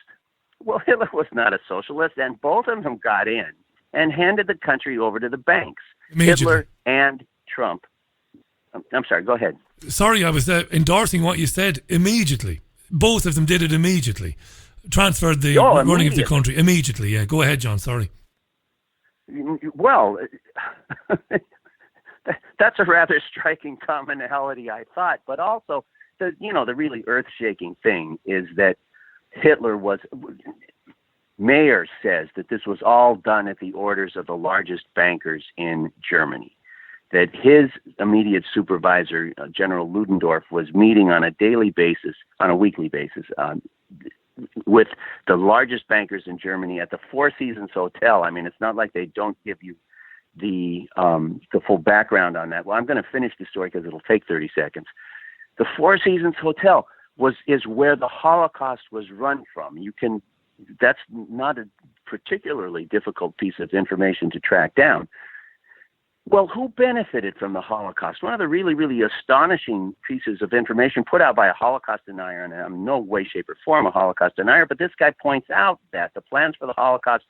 Well, Hitler was not a socialist, and both of them got in and handed the country over to the banks. Hitler and Trump. I'm sorry, go ahead. Sorry, I was endorsing what you said immediately. Both of them did it immediately. Transferred the running of the country immediately. Yeah, go ahead, John, sorry. Well, that's a rather striking commonality, I thought. But also, the really earth-shaking thing is that Hitler was... Mayer says that this was all done at the orders of the largest bankers in Germany, that his immediate supervisor, General Ludendorff, was meeting on a daily basis, on a weekly basis, with the largest bankers in Germany at the Four Seasons Hotel. I mean, it's not like they don't give you the full background on that. Well, I'm going to finish the story because it'll take 30 seconds. The Four Seasons Hotel is where the Holocaust was run from. That's not a particularly difficult piece of information to track down. Well, who benefited from the Holocaust? One of the really, really astonishing pieces of information put out by a Holocaust denier, and I'm in no way, shape, or form a Holocaust denier, but this guy points out that the plans for the Holocaust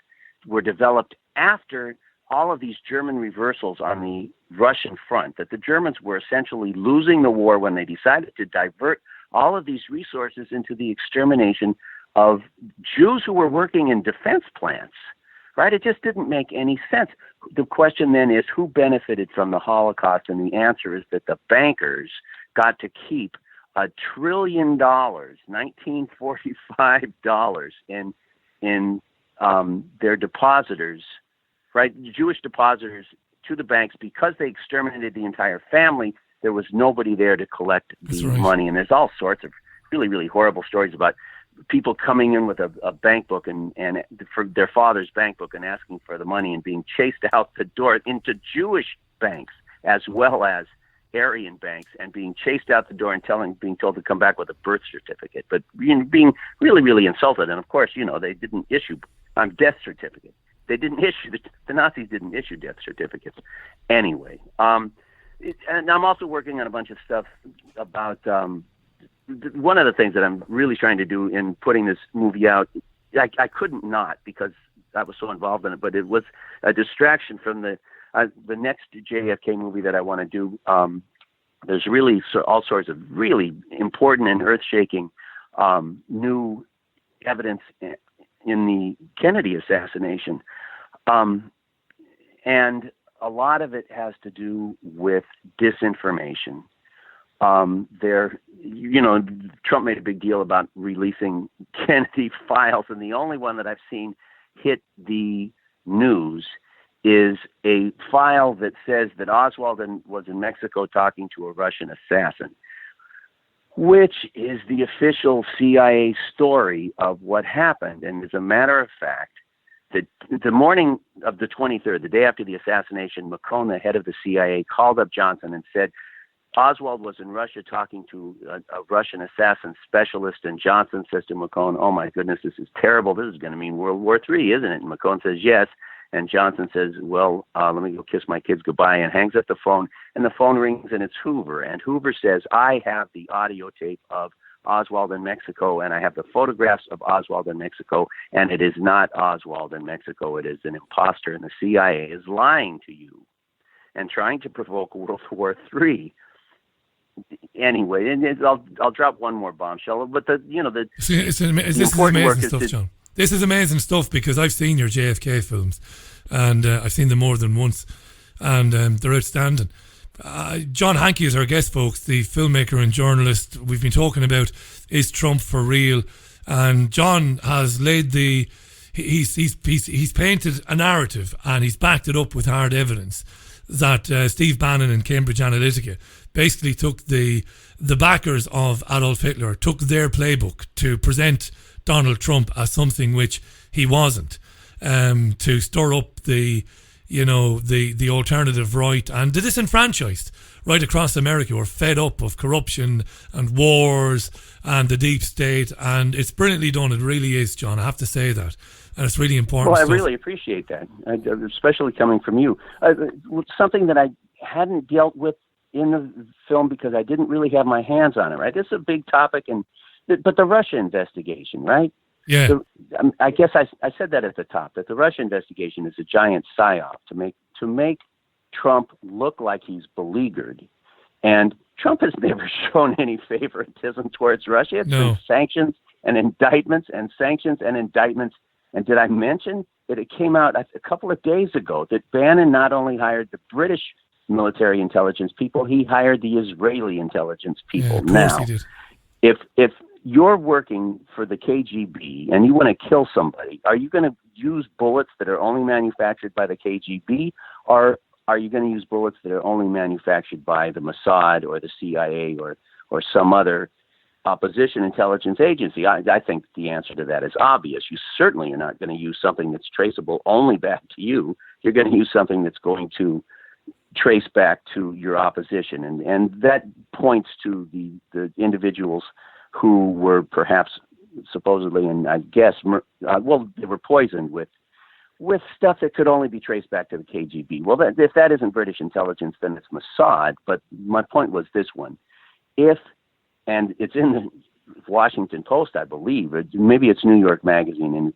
were developed after all of these German reversals on the Russian front, that the Germans were essentially losing the war when they decided to divert all of these resources into the extermination of Jews who were working in defense plants. Right? It just didn't make any sense. The question then is, who benefited from the Holocaust? And the answer is that the bankers got to keep $1 trillion, $1945, in their depositors, right? Jewish depositors to the banks, because they exterminated the entire family. There was nobody there to collect the money. And there's all sorts of really, really horrible stories about people coming in with a bank book and for their father's bank book and asking for the money and being chased out the door into Jewish banks as well as Aryan banks, and being chased out the door and being told to come back with a birth certificate, but being really, really insulted. And of course, they didn't issue death certificates. They didn't issue the Nazis didn't issue death certificates anyway. And I'm also working on a bunch of stuff about. One of the things that I'm really trying to do in putting this movie out, I couldn't not, because I was so involved in it, but it was a distraction from the next JFK movie that I want to do. There's really all sorts of really important and earth-shaking new evidence in the Kennedy assassination. And a lot of it has to do with disinformation. Trump made a big deal about releasing Kennedy files, and the only one that I've seen hit the news is a file that says that Oswald was in Mexico talking to a Russian assassin, which is the official CIA story of what happened. And as a matter of fact, the morning of the 23rd, the day after the assassination, McCone, the head of the CIA, called up Johnson and said, Oswald was in Russia talking to a Russian assassin specialist, and Johnson says to McCone, oh my goodness, this is terrible. This is going to mean World War III, isn't it? And McCone says, yes. And Johnson says, well, let me go kiss my kids goodbye, and hangs up the phone. And the phone rings, and it's Hoover. And Hoover says, I have the audio tape of Oswald in Mexico, and I have the photographs of Oswald in Mexico, and it is not Oswald in Mexico. It is an imposter, and the CIA is lying to you and trying to provoke World War III. Anyway, and I'll drop one more bombshell, but this is amazing stuff, John. This is amazing stuff, because I've seen your JFK films, and I've seen them more than once, and they're outstanding. John Hankey is our guest, folks, the filmmaker and journalist. We've been talking about Is Trump for Real? And John has laid he's painted a narrative, and he's backed it up with hard evidence that Steve Bannon and Cambridge Analytica basically took the backers of Adolf Hitler, took their playbook to present Donald Trump as something which he wasn't, to stir up the alternative right, and the disenfranchised right across America who are fed up of corruption and wars and the deep state. And it's brilliantly done. It really is, John. I have to say that. And it's really important. Well, I really appreciate that, especially coming from you. Something that I hadn't dealt with in the film because I didn't really have my hands on it, right? This is a big topic, but the Russia investigation, right? Yeah. I guess I said that at the top, that the Russia investigation is a giant psyop to make Trump look like he's beleaguered. And Trump has never shown any favoritism towards Russia. It's been sanctions and indictments and sanctions and indictments. And did I mention that it came out a couple of days ago that Bannon not only hired the British military intelligence people, he hired the Israeli intelligence people. Now, if you're working for the KGB and you want to kill somebody, are you going to use bullets that are only manufactured by the KGB, or are you going to use bullets that are only manufactured by the Mossad or the CIA or some other opposition intelligence agency? I think the answer to that is obvious. You certainly are not going to use something that's traceable only back to you. You're going to use something that's going to trace back to your opposition. And that points to the individuals who were perhaps supposedly, and I guess, they were poisoned with stuff that could only be traced back to the KGB. Well, if that isn't British intelligence, then it's Mossad. But my point was this one. And it's in the Washington Post, I believe, or maybe it's New York Magazine, and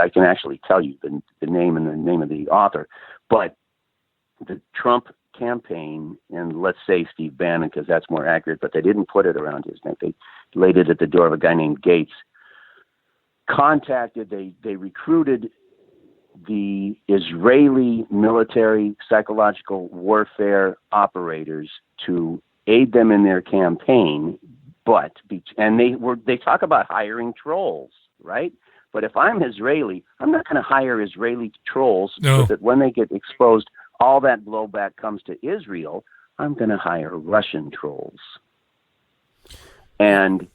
I can actually tell you the name and the name of the author. But the Trump campaign, and let's say Steve Bannon, because that's more accurate, but they didn't put it around his neck. They laid it at the door of a guy named Gates. They recruited the Israeli military psychological warfare operators to aid them in their campaign, they talk about hiring trolls, right? But if I'm Israeli, I'm not going to hire Israeli trolls so that when they get exposed, all that blowback comes to Israel. I'm going to hire Russian trolls. And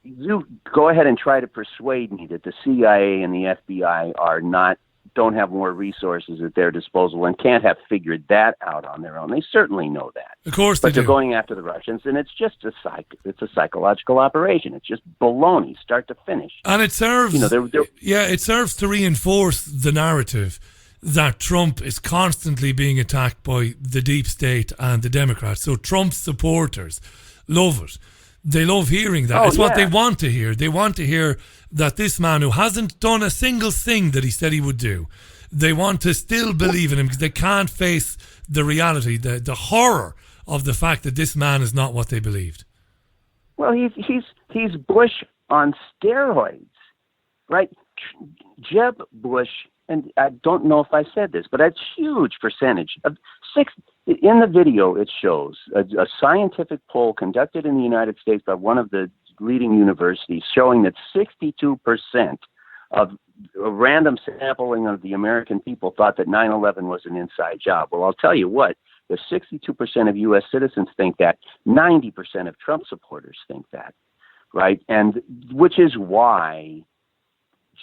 you go ahead and try to persuade me that the CIA and the FBI don't have more resources at their disposal and can't have figured that out on their own. They certainly know that. Of course they do. But they're going after the Russians, and it's just it's a psychological operation. It's just baloney, start to finish. And it serves, it serves to reinforce the narrative that Trump is constantly being attacked by the deep state and the Democrats. So Trump's supporters love it. They love hearing that. It's what they want to hear. They want to hear that this man who hasn't done a single thing that he said he would do, they want to still believe in him because they can't face the reality, the horror of the fact that this man is not what they believed. Well, he's Bush on steroids, right? Jeb Bush and I don't know if I said this, but a huge percentage of in the video, it shows a scientific poll conducted in the United States by one of the leading universities showing that 62% of a random sampling of the American people thought that 9/11 was an inside job. Well, I'll tell you what, if 62% of U.S. citizens think that, 90% of Trump supporters think that, right? And which is why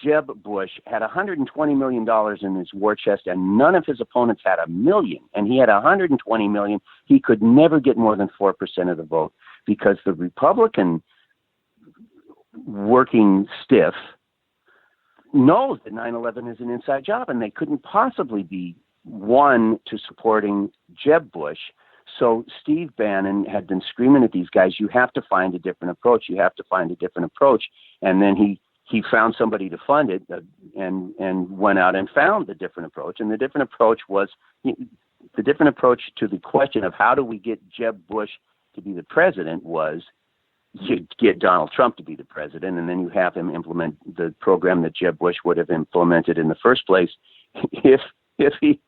Jeb Bush had $120 million in his war chest, and none of his opponents had $1 million. And he had $120 million. He could never get more than 4% of the vote because the Republican working stiff knows that 9/11 is an inside job, and they couldn't possibly be one to supporting Jeb Bush. So Steve Bannon had been screaming at these guys, you have to find a different approach. You have to find a different approach. And then he found somebody to fund it and went out and found the different approach. And the different approach was the different approach to the question of how do we get Jeb Bush to be the president was you get Donald Trump to be the president, and then you have him implement the program that Jeb Bush would have implemented in the first place if he,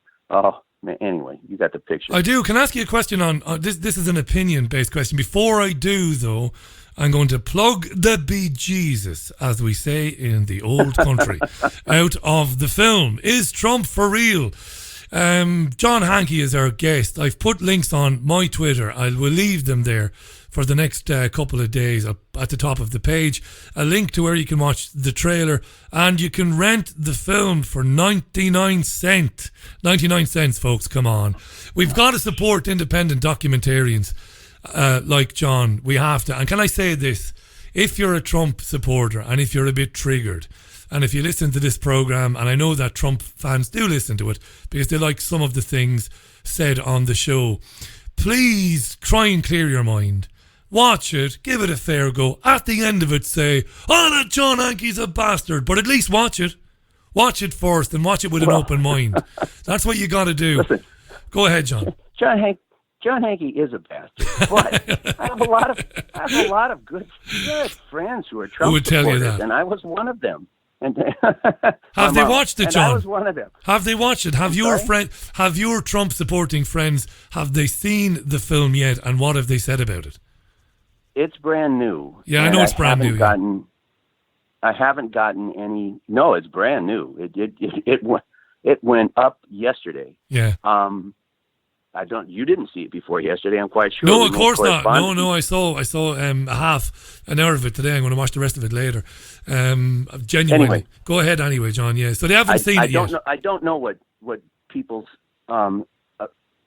anyway, you got the picture. I do. Can I ask you a question on this? This is an opinion-based question. Before I do, though, I'm going to plug the bejesus, as we say in the old country, out of the film. Is Trump for real? John Hankey is our guest. I've put links on my Twitter. I will leave them there for the next couple of days up at the top of the page. A link to where you can watch the trailer, and you can rent the film for 99 cents. 99 cents, folks, come on. We've got to support independent documentarians like John. We have to. And can I say this? If you're a Trump supporter and if you're a bit triggered, and if you listen to this program, and I know that Trump fans do listen to it because they like some of the things said on the show, please try and clear your mind. Watch it, give it a fair go. At the end of it, say, that John Hankey's a bastard, but at least watch it. Watch it first and watch it with an open mind. That's what you got to do. Listen, go ahead, John. John Hankey is a bastard, but I have a lot of good friends who are Trump who would tell you that, and I was one of them. And have they watched it, John? I was one of them. Have they watched it? Have your Trump supporting friends, have they seen the film yet, and what have they said about it? It's brand new. Yeah, I know it's brand new. I haven't gotten any. No, it's brand new. It went up yesterday. Yeah. You didn't see it before yesterday, I'm quite sure. No, of course not. No, I saw a half an hour of it today. I'm going to watch the rest of it later. Genuinely. Anyway. Go ahead anyway, John. Yeah. So they haven't seen it yet. I don't know what people's and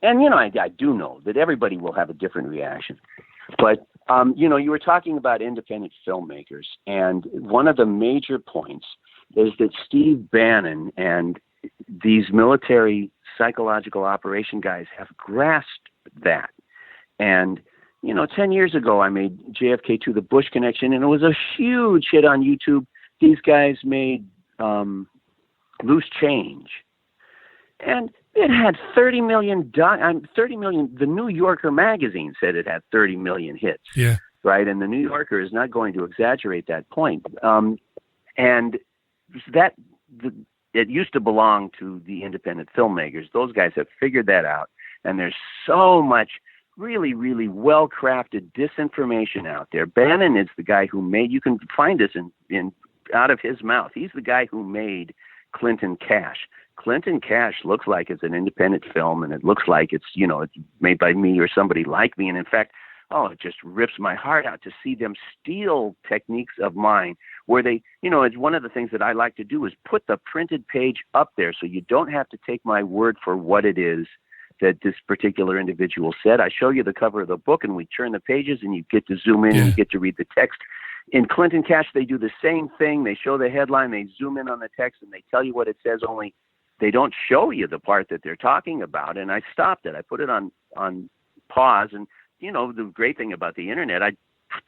I do know that everybody will have a different reaction. But you were talking about independent filmmakers, and one of the major points is that Steve Bannon and these military psychological operation guys have grasped that. And 10 years ago I made JFK to the Bush Connection, and it was a huge hit on YouTube. These guys made Loose Change, and it had 30 million. The New Yorker magazine said it had 30 million hits. Yeah. Right, and the New Yorker is not going to exaggerate that point. And it used to belong to the independent filmmakers. Those guys have figured that out, and there's so much really, really well-crafted disinformation out there. Bannon is the guy who made. You can find this in out of his mouth. He's the guy who made Clinton Cash. Clinton Cash looks like it's an independent film, and it looks like it's it's made by me or somebody like me. And in fact, it just rips my heart out to see them steal techniques of mine where they, it's one of the things that I like to do is put the printed page up there so you don't have to take my word for what it is that this particular individual said. I show you the cover of the book and we turn the pages and you get to zoom in and you get to read the text. In Clinton Cash, they do the same thing. They show the headline, they zoom in on the text, and they tell you what it says, only they don't show you the part that they're talking about. And I stopped it. I put it on pause. And, the great thing about the internet, I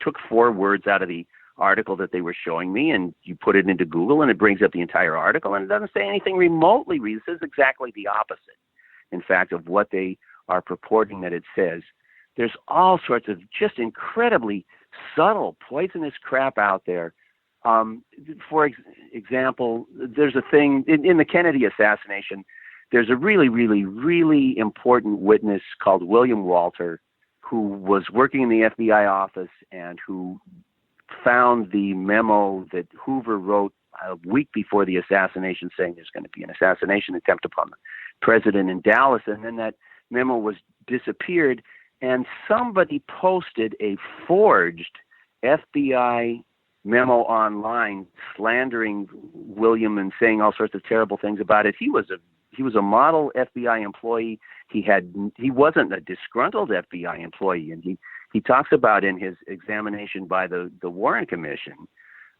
took 4 words out of the article that they were showing me, and you put it into Google, and it brings up the entire article, and it doesn't say anything remotely. It says exactly the opposite, in fact, of what they are purporting that it says. There's all sorts of just incredibly subtle, poisonous crap out there For example, there's a thing in the Kennedy assassination. There's a really, really, really important witness called William Walter, who was working in the FBI office and who found the memo that Hoover wrote a week before the assassination, saying there's going to be an assassination attempt upon the president in Dallas, and then that memo was disappeared, and somebody posted a forged FBI memo online slandering William and saying all sorts of terrible things about it. He was a model FBI employee. He wasn't a disgruntled FBI employee, and he talks about in his examination by the Warren Commission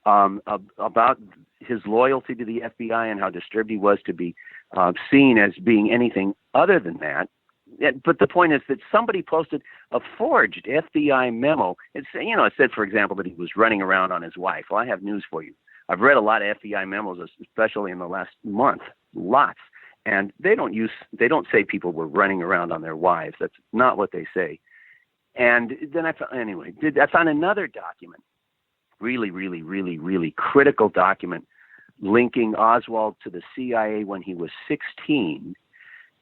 about his loyalty to the FBI and how disturbed he was to be seen as being anything other than that. But the point is that somebody posted a forged FBI memo. It said, for example, that he was running around on his wife. Well, I have news for you. I've read a lot of FBI memos, especially in the last month, lots. And they don't say people were running around on their wives. That's not what they say. And then I found another document, really, really, really, really critical document linking Oswald to the CIA when he was 16.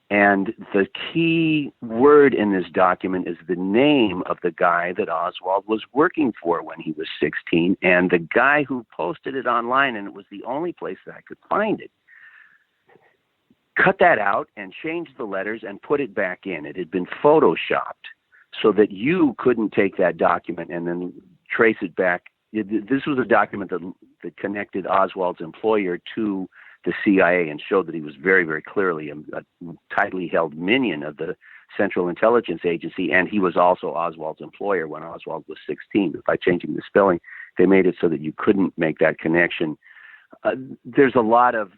And the key word in this document is the name of the guy that Oswald was working for when he was 16, and the guy who posted it online, and it was the only place that I could find it, cut that out and changed the letters and put it back in. It had been photoshopped so that you couldn't take that document and then trace it back. This was a document that connected Oswald's employer to the CIA and showed that he was very, very clearly a tightly held minion of the Central Intelligence Agency, and he was also Oswald's employer when Oswald was 16. But by changing the spelling, they made it so that you couldn't make that connection. There's a lot of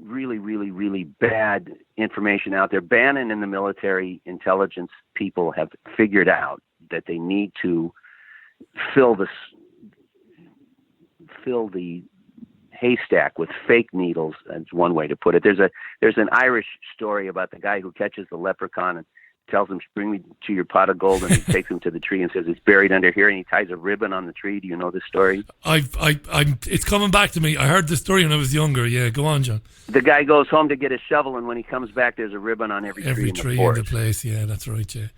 really, really, really bad information out there. Bannon and the military intelligence people have figured out that they need to fill the haystack with fake needles. That's one way to put it. There's an Irish story about the guy who catches the leprechaun and tells him, "Bring me to your pot of gold," and he takes him to the tree and says it's buried under here, and he ties a ribbon on the tree. Do you know this story? It's coming back to me. I heard this story when I was younger. Yeah, go on, John. The guy goes home to get a shovel, and when he comes back, there's a ribbon on every tree in the place. Yeah, that's right. Yeah,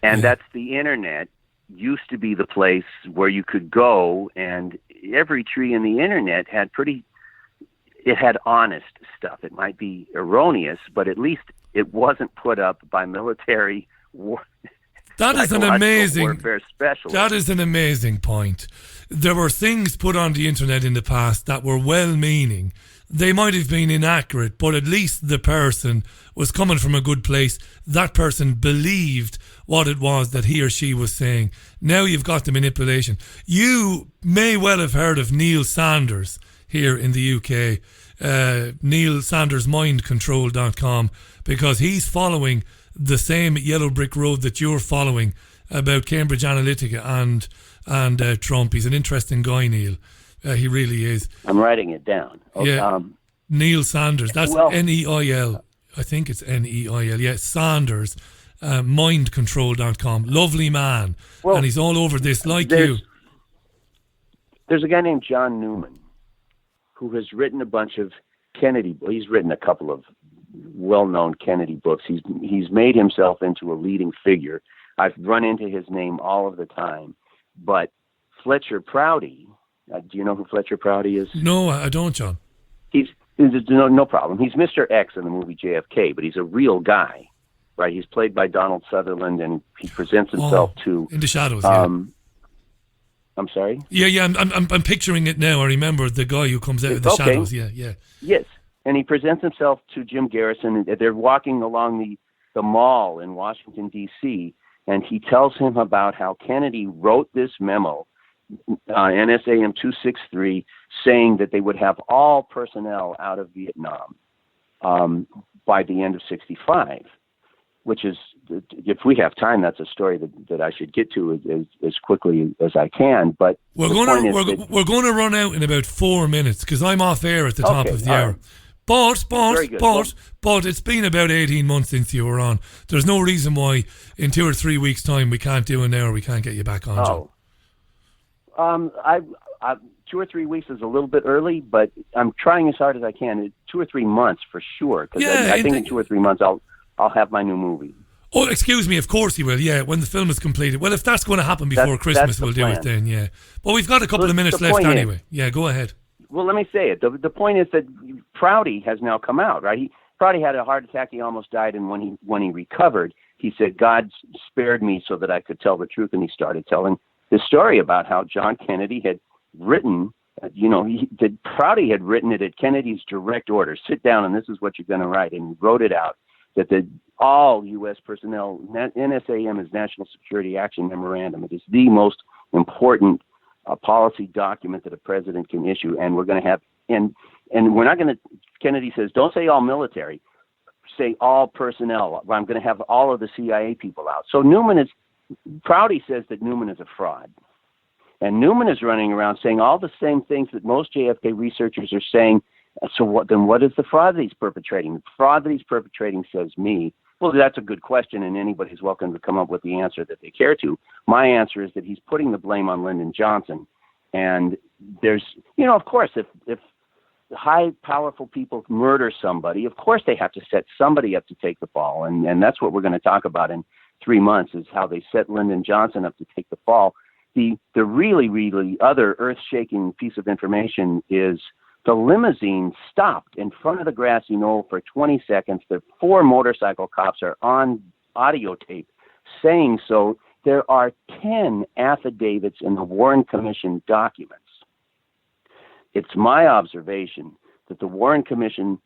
and that's the internet. Used to be the place where you could go, and every tree in the internet had honest stuff. It might be erroneous, but at least it wasn't put up by military war. That is an amazing warfare specialist. That is an amazing point. There were things put on the internet in the past that were well-meaning. They might have been inaccurate, but at least the person was coming from a good place. That person believed what it was that he or she was saying. Now you've got the manipulation. You may well have heard of Neil Sanders here in the UK. Neil Sanders mindcontrol.com, because he's following the same yellow brick road that you're following about Cambridge Analytica and Trump. He's an interesting guy, Neil. He really is. I'm writing it down. Yeah, Neil Sanders. That's Neil. I think it's Neil. Yeah, Sanders. Mindcontrol.com. Lovely man. Well, and he's all over this like you. There's a guy named John Newman who has written a bunch of Kennedy. He's written a couple of well-known Kennedy books. He's made himself into a leading figure. I've run into his name all of the time. But Fletcher Prouty, do you know who Fletcher Prouty is? No, I don't, John. He's no problem. He's Mr. X in the movie JFK, but he's a real guy, right? He's played by Donald Sutherland, and he presents himself to In the Shadows. Yeah. I'm sorry. Yeah. I'm picturing it now. I remember the guy who comes out of the shadows. Yeah. Yes, and he presents himself to Jim Garrison. They're walking along the mall in Washington D.C., and he tells him about how Kennedy wrote this memo, NSAM 263, saying that they would have all personnel out of Vietnam by the end of 65, which is, if we have time, that's a story that I should get to as quickly as I can. But we're going to run out in about 4 minutes because I'm off air at the top of the hour. But it's been about 18 months since you were on. There's no reason why in 2 or 3 weeks' time we can't do an hour. We can't get you back on, John. 2 or 3 weeks is a little bit early, but I'm trying as hard as I can. 2 or 3 months for sure, because I think in 2 or 3 months I'll have my new movie. Oh, excuse me, of course he will, yeah, when the film is completed. Well, if that's going to happen before Christmas, we'll do it then, yeah. But we've got a couple of minutes left anyway. Yeah, go ahead. Well, let me say it. The point is that Prouty has now come out, right? Prouty had a heart attack. He almost died, and when he recovered, he said, God spared me so that I could tell the truth, and he started telling the story about how John Kennedy had written, Prouty had written it at Kennedy's direct order. Sit down, and this is what you're going to write, and he wrote it out, that all U.S. personnel, NSAM is National Security Action Memorandum. It is the most important policy document that a president can issue, and we're going to have, and we're not going to, Kennedy says, don't say all military, say all personnel. I'm going to have all of the CIA people out. So Prouty says that Newman is a fraud. And Newman is running around saying all the same things that most JFK researchers are saying. So what is the fraud that he's perpetrating? The fraud that he's perpetrating, says me. Well, that's a good question, and anybody's welcome to come up with the answer that they care to. My answer is that he's putting the blame on Lyndon Johnson. And there's, of course, if high, powerful people murder somebody, of course they have to set somebody up to take the fall. And that's what we're going to talk about in 3 months, is how they set Lyndon Johnson up to take the fall. The really, really other earth-shaking piece of information is the limousine stopped in front of the grassy knoll for 20 seconds. The 4 motorcycle cops are on audio tape saying so. There are 10 affidavits in the Warren Commission documents. It's my observation that the Warren Commission,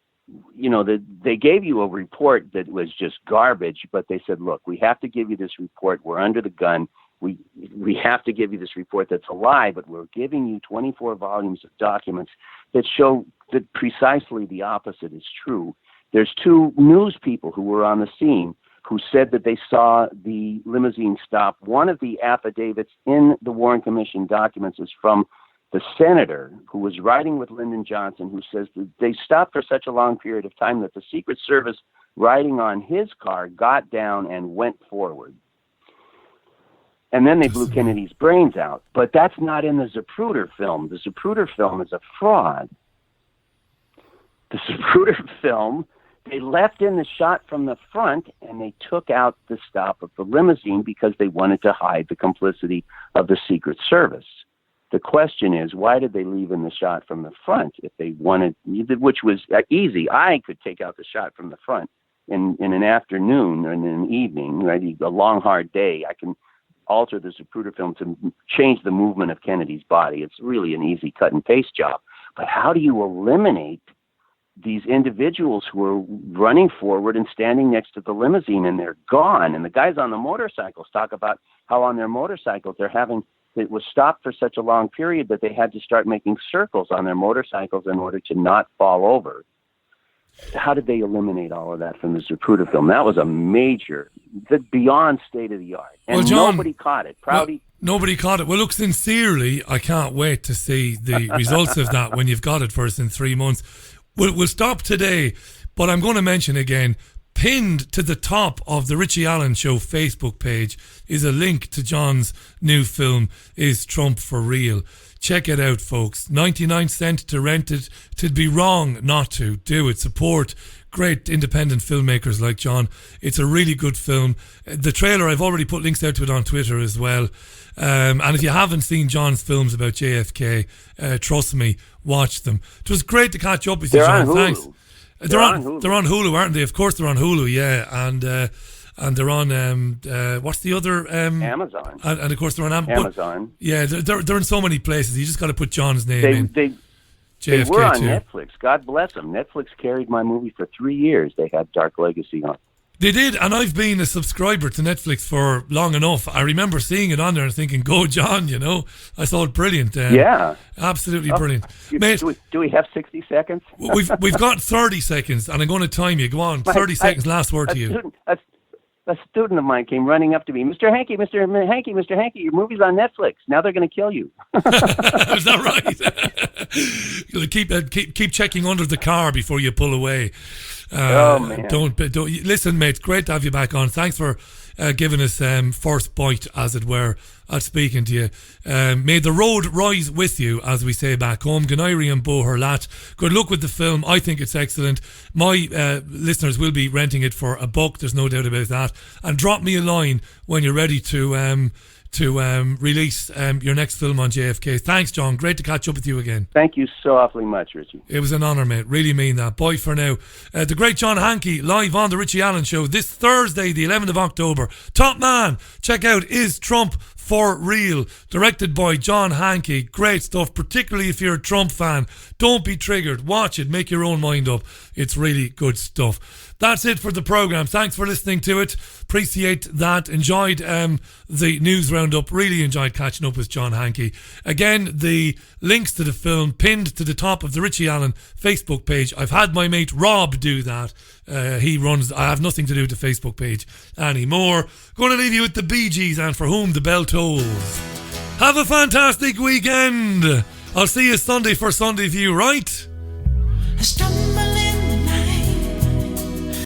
they gave you a report that was just garbage, but they said, look, we have to give you this report. We're under the gun. We have to give you this report that's a lie, but we're giving you 24 volumes of documents that show that precisely the opposite is true. There's 2 news people who were on the scene who said that they saw the limousine stop. One of the affidavits in the Warren Commission documents is from the senator who was riding with Lyndon Johnson, who says that they stopped for such a long period of time that the Secret Service riding on his car got down and went forward. And then they blew Kennedy's brains out. But that's not in the Zapruder film. The Zapruder film is a fraud. The Zapruder film, they left in the shot from the front, and they took out the stop of the limousine because they wanted to hide the complicity of the Secret Service. The question is, why did they leave in the shot from the front if they wanted, which was easy. I could take out the shot from the front in an afternoon or in an evening, right? A long, hard day. I can alter the Zapruder film to change the movement of Kennedy's body. It's really an easy cut and paste job. But how do you eliminate these individuals who are running forward and standing next to the limousine, and they're gone? And the guys on the motorcycles talk about how on their motorcycles it was stopped for such a long period that they had to start making circles on their motorcycles in order to not fall over. How did they eliminate all of that from the Zapruder film? That was a major, beyond state of the art. And John, nobody caught it. Prouty. Nobody caught it. Well, look, sincerely, I can't wait to see the results of that when you've got it for us in 3 months. We'll stop today, but I'm going to mention again, pinned to the top of the Richie Allen Show Facebook page is a link to John's new film, Is Trump for Real? Check it out, folks. 99 cents to rent it. It'd be wrong not to. Do it. Support great independent filmmakers like John. It's a really good film. The trailer, I've already put links out to it on Twitter as well. And if you haven't seen John's films about JFK, trust me, watch them. It was great to catch up with you, John. Thanks. They're on Hulu, aren't they? Of course they're on Hulu, yeah. And they're on what's the other Amazon. And of course they're on Amazon. Yeah, they're in so many places. You just got to put John's name in. They were on too. Netflix. God bless them. Netflix carried my movie for 3 years. They had Dark Legacy on. They did, and I've been a subscriber to Netflix for long enough. I remember seeing it on there and thinking, go John, I thought it brilliant. Yeah. Absolutely brilliant. Mate, do we have 60 seconds? We've got 30 seconds, and I'm going to time you. Go on, 30 seconds, last word to you. A student of mine came running up to me, Mr. Hankey, your movie's on Netflix. Now they're going to kill you. Is that right? keep checking under the car before you pull away. Oh man! Don't listen, mate. It's great to have you back on. Thanks for giving us first bite, as it were, at speaking to you. May the road rise with you, as we say back home. Ganairi and Bo Hurlat. Good luck with the film. I think it's excellent. My listeners will be renting it for $1. There's no doubt about that. And drop me a line when you're ready to release your next film on JFK. Thanks, John. Great to catch up with you again. Thank you so awfully much, Richie. It was an honour, mate. Really mean that. Bye for now. The great John Hankey, live on the Richie Allen Show this Thursday, the 11th of October. Top man. Check out Is Trump for Real? Directed by John Hankey. Great stuff, particularly if you're a Trump fan. Don't be triggered. Watch it. Make your own mind up. It's really good stuff. That's it for the programme. Thanks for listening to it. Appreciate that. Enjoyed the news roundup. Really enjoyed catching up with John Hankey. Again, the links to the film pinned to the top of the Richie Allen Facebook page. I've had my mate Rob do that. He runs. I have nothing to do with the Facebook page anymore. Going to leave you with the Bee Gees and For Whom the Bell Tolls. Have a fantastic weekend. I'll see you Sunday for Sunday View, right?